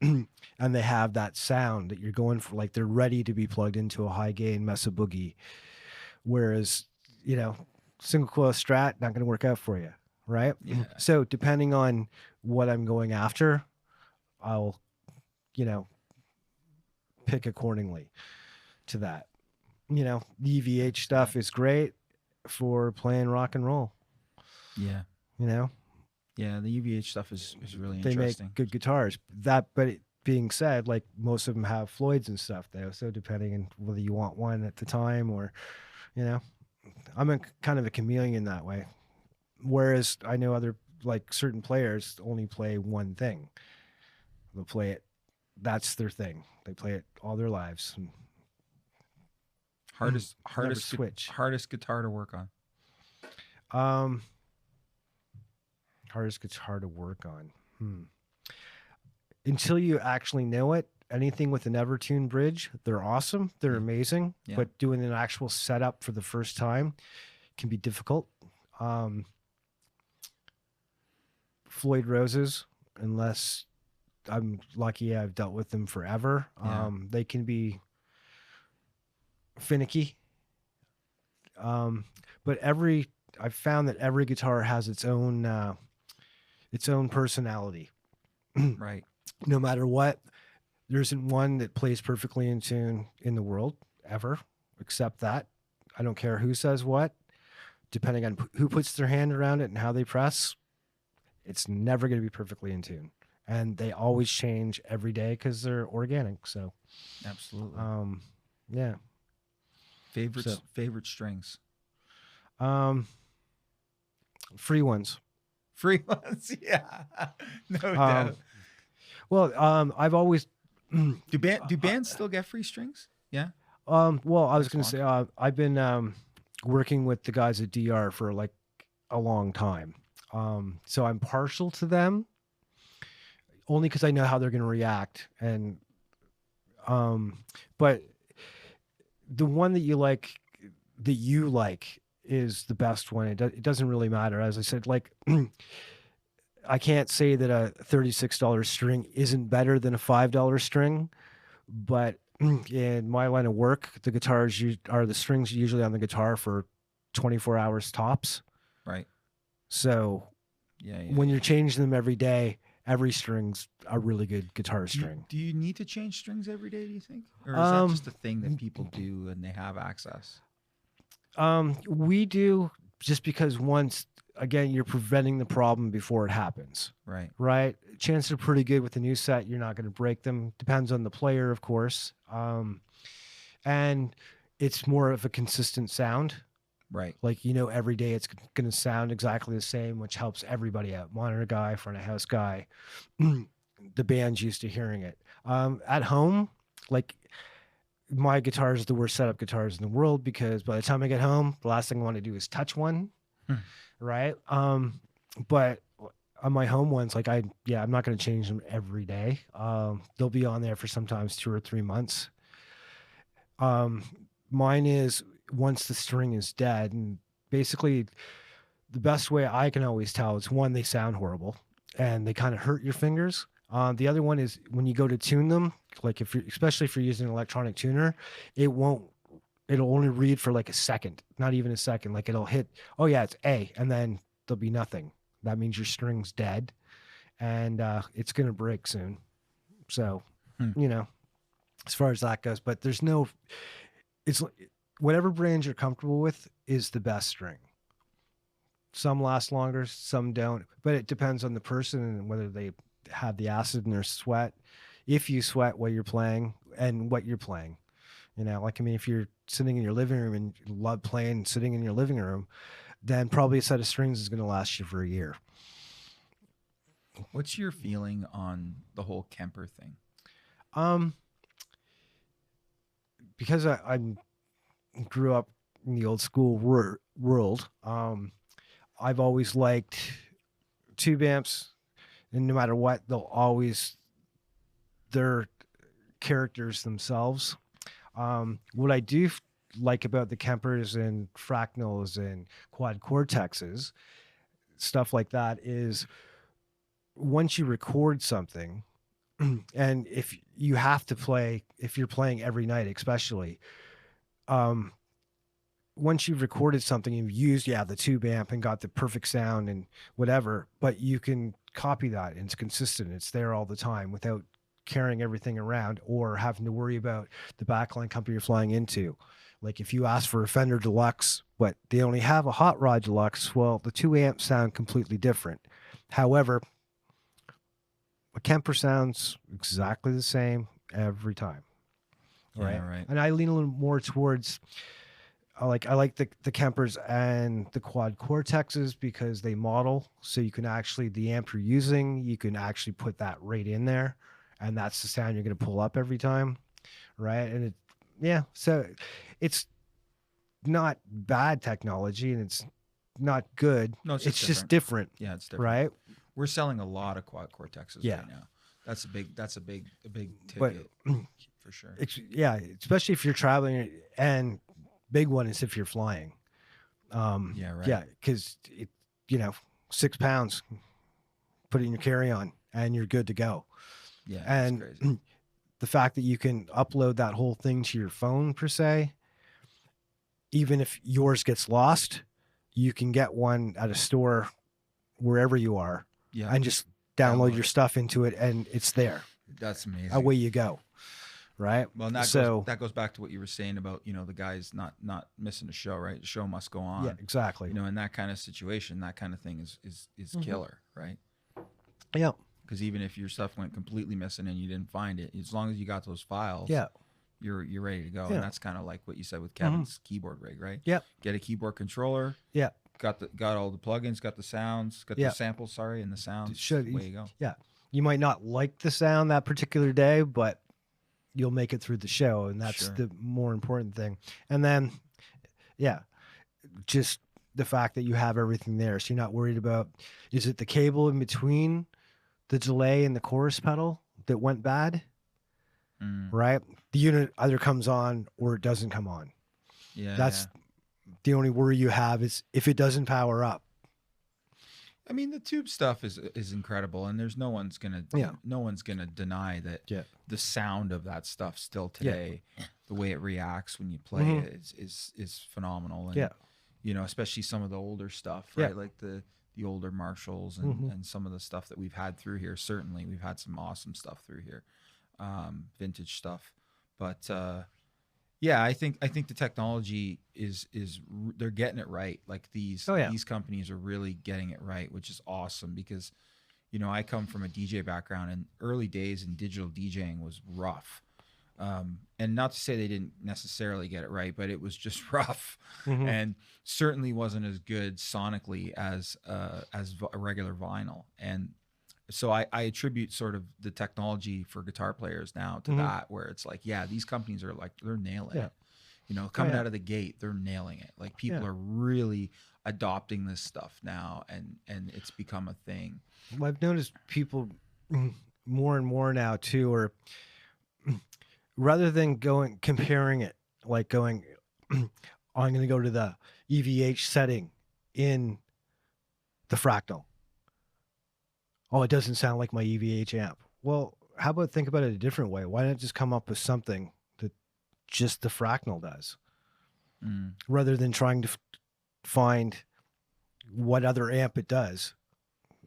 and they have that sound that you're going for, like they're ready to be plugged into a high gain Mesa Boogie. Whereas, single coil Strat, not going to work out for you, right? Yeah. So depending on what I'm going after, I'll, pick accordingly to that. The EVH stuff is great for playing rock and roll. Yeah. Yeah, the EVH stuff is really they interesting. They make good guitars. But it being said, like most of them have Floyds and stuff though. So depending on whether you want one at the time or, I'm kind of a chameleon that way. Whereas I know other, like certain players only play one thing. They'll play it. That's their thing. They play it all their lives. Hardest guitar to work on. Hardest guitar to work on. Until you actually know it, anything with an Evertune bridge, they're awesome. They're amazing. Yeah. But doing an actual setup for the first time can be difficult. Floyd Roses, unless I'm lucky, I've dealt with them forever. Yeah. They can be finicky. But I've found that every guitar has its own personality. Right. No matter what, there isn't one that plays perfectly in tune in the world ever, except that. I don't care who says what. Depending on who puts their hand around it and how they press, it's never going to be perfectly in tune. And they always change every day because they're organic. So, absolutely. Yeah. Favorite strings. Um, free ones. Free ones, yeah, no Um, doubt. well, I've always, Do bands still get free strings? Yeah, well, I was Like going to say, Swank? I've been working with the guys at DR for like a long time. So I'm partial to them only because I know how they're going to react. And, but the one that you like is the best one. It doesn't really matter. As I said, like, I can't say that a $36 string isn't better than a $5 string, but in my line of work, the strings usually on the guitar for 24 hours tops. Right. So Yeah. when you're changing them every day, every string's a really good guitar string. Do you need to change strings every day, do you think? Or is that just a thing that people do and they have access? We do, just because once again, you're preventing the problem before it happens. Right. Right. Chances are pretty good with the new set. You're not going to break them. Depends on the player, of course. And it's more of a consistent sound. Right. Like, every day it's going to sound exactly the same, which helps everybody out. Monitor guy, front of house guy, the band's used to hearing it. At home, like, my guitar is the worst setup guitars in the world, because by the time I get home, the last thing I want to do is touch one. Right. But on my home ones, like, I'm not going to change them every day. They'll be on there for sometimes 2 or 3 months. Mine is, once the string is dead, and basically the best way I can always tell is, one, they sound horrible and they kind of hurt your fingers. The other one is when you go to tune them, like especially if you're using an electronic tuner, it'll only read for like a second, not even a second. Like, it'll hit, oh yeah, it's A, and then there'll be nothing. That means your string's dead, and it's going to break soon. So, as far as that goes, but it's whatever brand you're comfortable with is the best string. Some last longer, some don't, but it depends on the person and whether they have the acid in their sweat. If you sweat while you're playing and what you're playing, like, I mean, if you're sitting in your living room and you love playing sitting in your living room, then probably a set of strings is going to last you for a year. What's your feeling on the whole Kemper thing? Because I grew up in the old school world, I've always liked tube amps, and no matter what, they're characters themselves. What I do like about the Kempers and Fractals and Quad Cortexes, stuff like that, is once you record something, and if you're playing every night, especially, once you've recorded something, you've used, the tube amp and got the perfect sound and whatever, but you can copy that and it's consistent. It's there all the time without carrying everything around or having to worry about the backline company you're flying into. Like, if you ask for a Fender Deluxe, but they only have a Hot Rod Deluxe, well, the 2 amps sound completely different. However, a Kemper sounds exactly the same every time. Right. Yeah, right. And I lean a little more towards, I like the Kempers and the Quad Cortexes because they model, so you can actually, the amp you're using, you can actually put that right in there, and that's the sound you're going to pull up every time, right? And so it's not bad technology, and it's not good. No, it's just different. Yeah, it's different. Right? We're selling a lot of Quad Cortexes right now. That's a big ticket for sure. Especially if you're traveling, and big one is if you're flying. Yeah, right. Yeah, because 6 pounds, put it in your carry-on, and you're good to go. Yeah, and that's crazy. The fact that you can upload that whole thing to your phone, per se, even if yours gets lost, you can get one at a store wherever you are, and just download your stuff into it, and it's there. That's amazing. Away you go. Right. Well, and that goes back to what you were saying about, the guys not missing a show, right? The show must go on. Yeah, exactly. In that kind of situation, that kind of thing is killer, right? Yeah. Because even if your stuff went completely missing and you didn't find it, as long as you got those files, you're ready to go. Yeah. And that's kind of like what you said with Kevin's keyboard rig, right? Yep. Get a keyboard controller. Yeah. Got all the plugins, got the sounds, got the samples, and the sounds. Way you go. Yeah. You might not like the sound that particular day, but you'll make it through the show, and that's the more important thing. And then, yeah, just the fact that you have everything there, so you're not worried about, is it the cable in between the delay and the chorus pedal that went bad? Right? The unit either comes on or it doesn't come on. Yeah. That's the only worry you have, is if it doesn't power up. I mean, the tube stuff is incredible, and there's no one's gonna deny that the sound of that stuff still today, the way it reacts when you play it is phenomenal. And you know, especially some of the older stuff, right? Like the older Marshalls and some of the stuff that we've had through here. Certainly, we've had some awesome stuff through here, vintage stuff. But yeah, I think the technology is they're getting it right. Like these companies are really getting it right, which is awesome, because, you know, I come from a DJ background, and early days in digital DJing was rough. And not to say they didn't necessarily get it right, but it was just rough, and certainly wasn't as good sonically as a regular vinyl. And so I attribute sort of the technology for guitar players now to that, where it's like, yeah, these companies are like, they're nailing it. You know, coming out of the gate, they're nailing it. Like people are really adopting this stuff now, and it's become a thing. Well, I've noticed people more and more now too, or rather than comparing it, like going, I'm going to go to the EVH setting in the Fractal. Oh, it doesn't sound like my EVH amp. Well, how about think about it a different way? Why not just come up with something that just the Fractal does, rather than trying to find what other amp it does?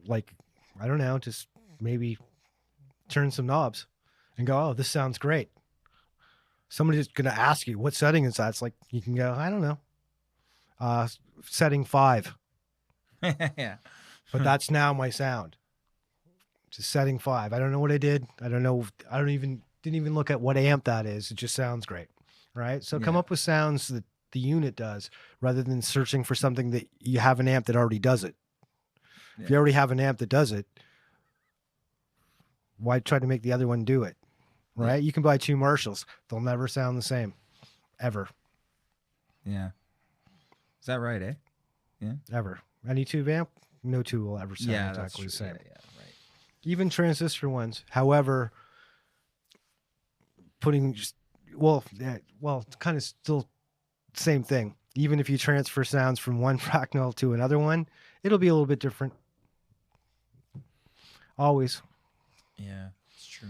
Like, I don't know, just maybe turn some knobs and go, oh, this sounds great. Somebody's going to ask you, what setting is that? It's like, you can go, I don't know, setting 5. Yeah. But that's now my sound. Just setting 5. I don't know what I did. I don't know. Didn't even look at what amp that is. It just sounds great. Right. So come up with sounds that the unit does, rather than searching for something that you have an amp that already does it. If you already have an amp that does it, why try to make the other one do it? Right. You can buy 2 Marshalls. They'll never sound the same ever. Yeah. Is that right? Yeah. Ever. Any tube amp, no 2 will ever sound exactly the same. Yeah, right. Even transistor ones. However, putting just, kind of still same thing. Even if you transfer sounds from one fractal to another one, it'll be a little bit different. Always. Yeah, it's true.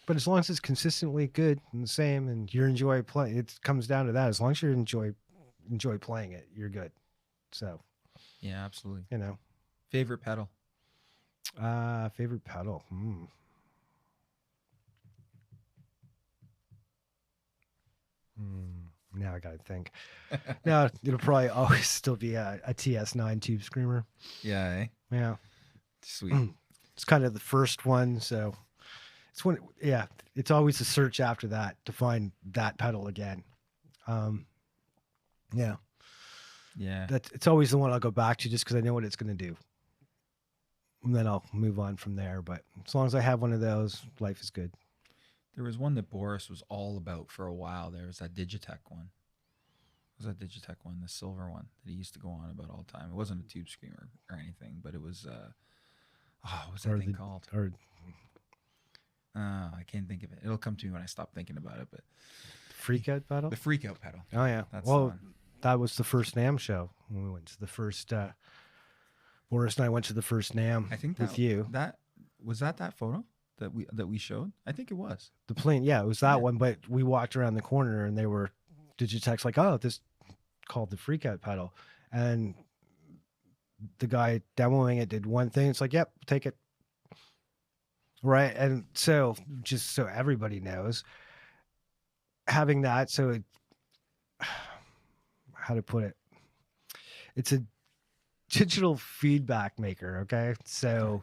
But as long as it's consistently good and the same, and you enjoy playing, it comes down to that. As long as you enjoy playing it, you're good. So. Yeah, absolutely. You know. Favorite pedal? Favorite pedal. Now I gotta think. Now it'll probably always still be a TS9 Tube Screamer. Yeah. Yeah. Sweet. It's kind of the first one, so it's when. Yeah, it's always a search after that to find that pedal again. Yeah. Yeah. It's always the one I'll go back to, just because I know what it's going to do. And then I'll move on from there. But as long as I have one of those, life is good. There was one that Boris was all about for a while. There was that Digitech one. What was that Digitech one, the silver one that he used to go on about all the time? It wasn't a Tube Screamer or anything, but it was, what was that thing called? I can't think of it. It'll come to me when I stop thinking about it. But Freakout pedal? The Freakout pedal. Oh, yeah. That's the one. That was the first NAMM show when we went to the first... Boris and I went to the first NAMM. I think with you. That photo that we showed. I think it was the plane. Yeah, it was that one. But we walked around the corner and they were Digitech's like, oh, this called the Freakout pedal, and the guy demoing it did one thing. It's like, yep, take it. Right, and so just so everybody knows, having that. So it, how to put it? It's a digital feedback maker, okay? So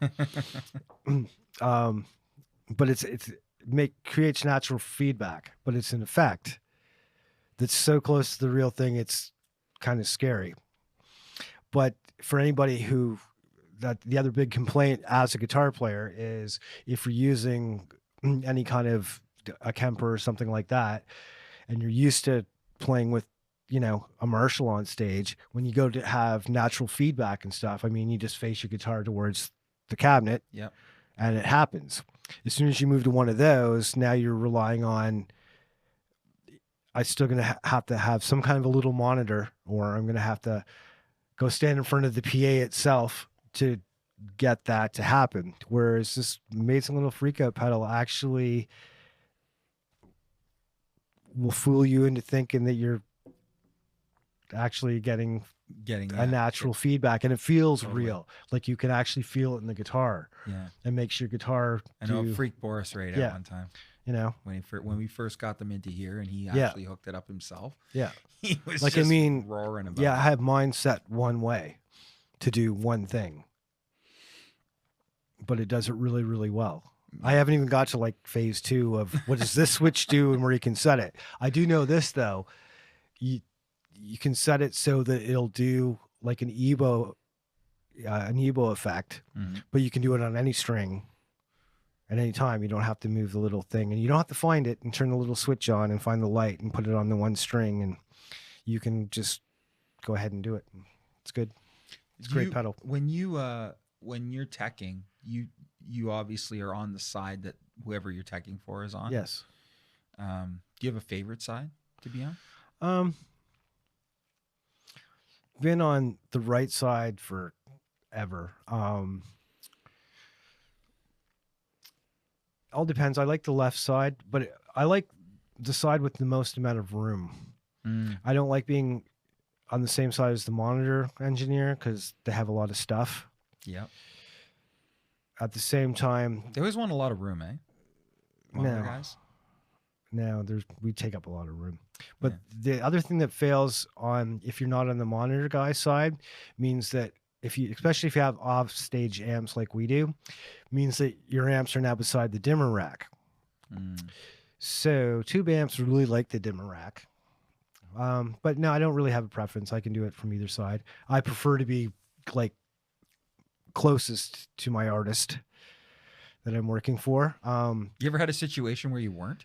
but creates natural feedback, but it's an effect that's so close to the real thing, it's kind of scary. But for anybody that the other big complaint as a guitar player is if you're using any kind of a Kemper or something like that, and you're used to playing with, a Marshall on stage, when you go to have natural feedback and stuff, I mean, you just face your guitar towards the cabinet, and it happens. As soon as you move to one of those, now you're relying on, I'm still going to have some kind of a little monitor, or I'm going to have to go stand in front of the PA itself to get that to happen. Whereas this amazing little freak out pedal actually will fool you into thinking that you're actually getting a natural feedback, and it feels real. Like you can actually feel it in the guitar. Yeah. It makes your guitar I know it freaked Boris right out one time. When we first got them into here, and he actually hooked it up himself. Yeah. He was like, just roaring about it. I have mine set one way to do one thing, but it does it really, really well. I haven't even got to like phase 2 of what does this switch do and where you can set it. I do know this though. You can set it so that it'll do like an EBO effect, but you can do it on any string at any time. You don't have to move the little thing, and you don't have to find it and turn the little switch on and find the light and put it on the one string, and you can just go ahead and do it. It's good. It's a great pedal. When you're teching, you obviously are on the side that whoever you're teching for is on. Yes. Do you have a favorite side to be on? Been on the right side forever. All depends. I like the left side, but I like the side with the most amount of room. I don't like being on the same side as the monitor engineer because they have a lot of stuff. Yeah. At the same time, they always want a lot of room, eh? Monitor guys. No, we take up a lot of room. But the other thing that fails if you're not on the monitor guy side, means that especially if you have off stage amps like we do, means that your amps are now beside the dimmer rack. So tube amps really like the dimmer rack. But no, I don't really have a preference. I can do it from either side. I prefer to be like closest to my artist that I'm working for. You ever had a situation where you weren't?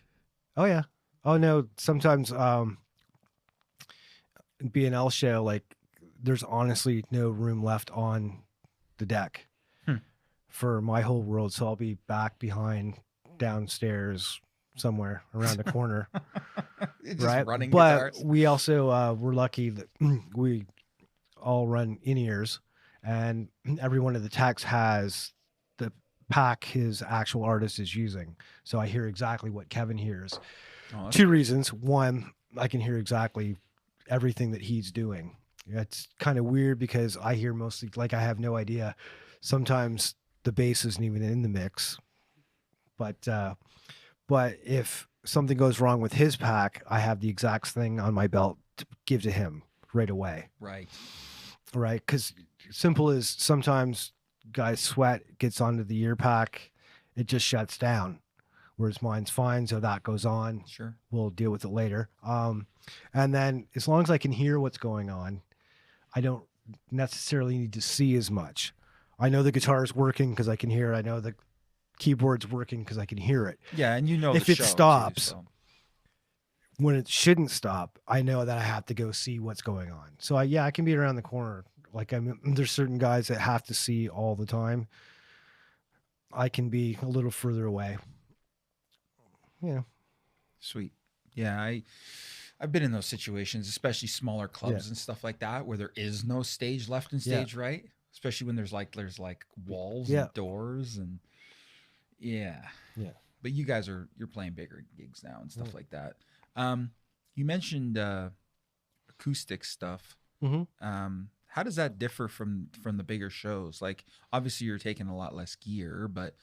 Oh yeah. Oh no. Sometimes BNL show, like there's honestly no room left on the deck for my whole world. So I'll be back behind downstairs somewhere around the corner. Right. Running guitars. We also we're lucky that we all run in-ears, and every one of the techs has the pack his actual artist is using. So I hear exactly what Kevin hears. Two reasons. One, I can hear exactly everything that he's doing. It's kind of weird because I hear mostly, like I have no idea. Sometimes the bass isn't even in the mix. But if something goes wrong with his pack, I have the exact thing on my belt to give to him right away. Right. Right. Because simple as sometimes guys sweat gets onto the ear pack, it just shuts down. Whereas mine's fine, so that goes on. Sure. We'll deal with it later. And then as long as I can hear what's going on, I don't necessarily need to see as much. I know the guitar's working because I can hear it. I know the keyboard's working because I can hear it. Yeah, and if it stops, when it shouldn't stop, I know that I have to go see what's going on. So I can be around the corner. Like there's certain guys that have to see all the time. I can be a little further away. Yeah. Sweet. Yeah, I've been in those situations, especially smaller clubs and stuff like that, where there is no stage left in stage right. Especially when there's like walls and doors and yeah. But you guys you're playing bigger gigs now and stuff like that. You mentioned acoustic stuff. How does that differ from the bigger shows? Like obviously you're taking a lot less gear, but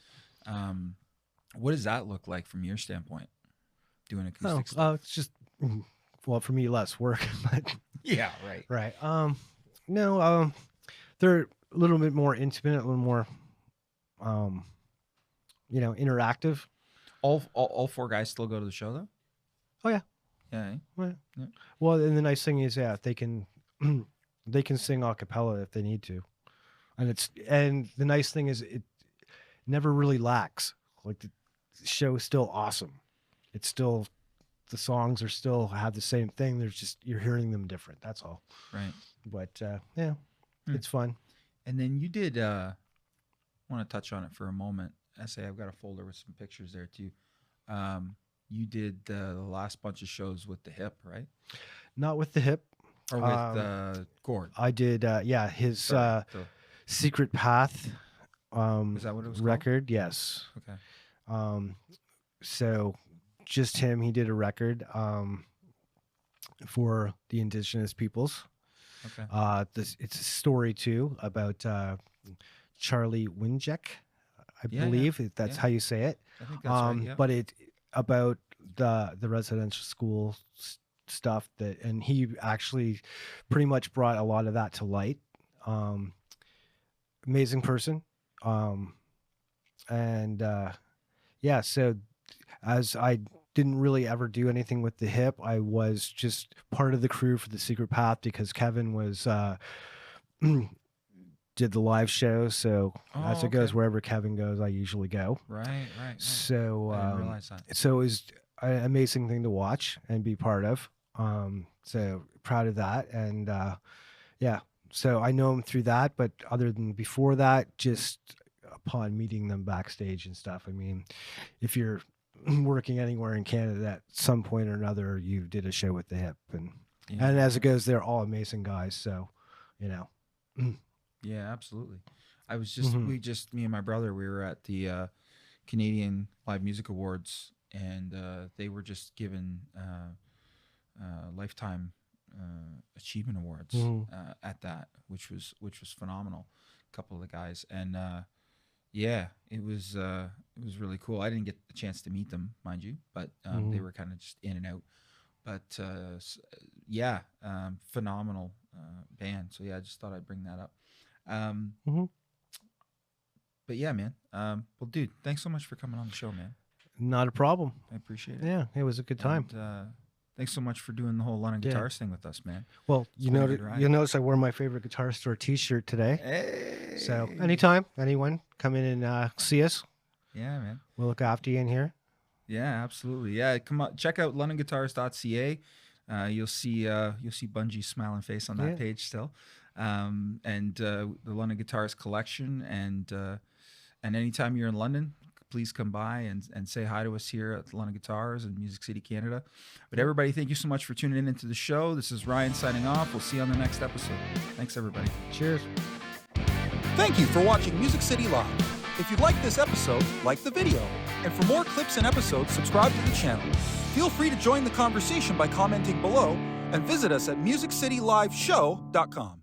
what does that look like from your standpoint? Doing acoustic stuff? It's just for me less work, but yeah, right. No, they're a little bit more intimate, a little more interactive. All four guys still go to the show though. Oh yeah. Yeah. Yeah. Well, and the nice thing is, yeah, they can sing a cappella if they need to, and the nice thing is it never really lacks. Like the show is still awesome. It's still, the songs are still have the same thing. There's just, you're hearing them different. That's all. Right. But yeah, it's fun. And then you did. I want to touch on it for a moment. I've got a folder with some pictures there too. You did the last bunch of shows with the Hip, right? Not with the Hip. Or with Gord. I did. His Secret Path. Is that what it was record? Called? Yes. Okay. So just him. He did a record for the Indigenous peoples. Okay. It's a story too about Charlie Winjek, I believe that's how you say it. I think that's right. Yeah. But it about the residential school stuff and he actually pretty much brought a lot of that to light. Amazing person. So as I didn't really ever do anything with the Hip, I was just part of the crew for the Secret Path because Kevin was did the live show. So as it goes, wherever Kevin goes, I usually go. Right. So I didn't realize that. So it was an amazing thing to watch and be part of. So proud of that. And so I know him through that, but other than before that, just upon meeting them backstage and stuff. I mean, if you're working anywhere in Canada at some point or another, you did a show with the Hip, and as it goes, they're all amazing guys. So, Yeah, absolutely. I was just me and my brother, we were at the Canadian Live Music Awards, and they were just given lifetime achievement awards at that, which was phenomenal. A couple of the guys, and it was really cool. I didn't get a chance to meet them, mind you, but they were kind of just in and out. But phenomenal band. So I just thought I'd bring that up. But yeah, man. Well, dude, thanks so much for coming on the show, man. Not a problem. I appreciate it. Yeah, it was a good time. And, thanks so much for doing the whole Lodnon Guitars thing with us, man. Well, you'll notice I wore my favorite Guitar Store T-shirt today. Hey. So anytime, anyone, come in and see us. Yeah, man. We'll look after you in here. Yeah, absolutely. Yeah, come on, check out londonguitars.ca. You'll see Bungie's smiling face on that page still, and the Lodnon Guitars collection. And anytime you're in London, please come by and say hi to us here at Lodnon Guitars in Music City, Canada. But everybody, thank you so much for tuning in into the show. This is Ryan signing off. We'll see you on the next episode. Thanks, everybody. Cheers. Thank you for watching Music City Live. If you liked this episode, like the video. And for more clips and episodes, subscribe to the channel. Feel free to join the conversation by commenting below and visit us at musiccityliveshow.com.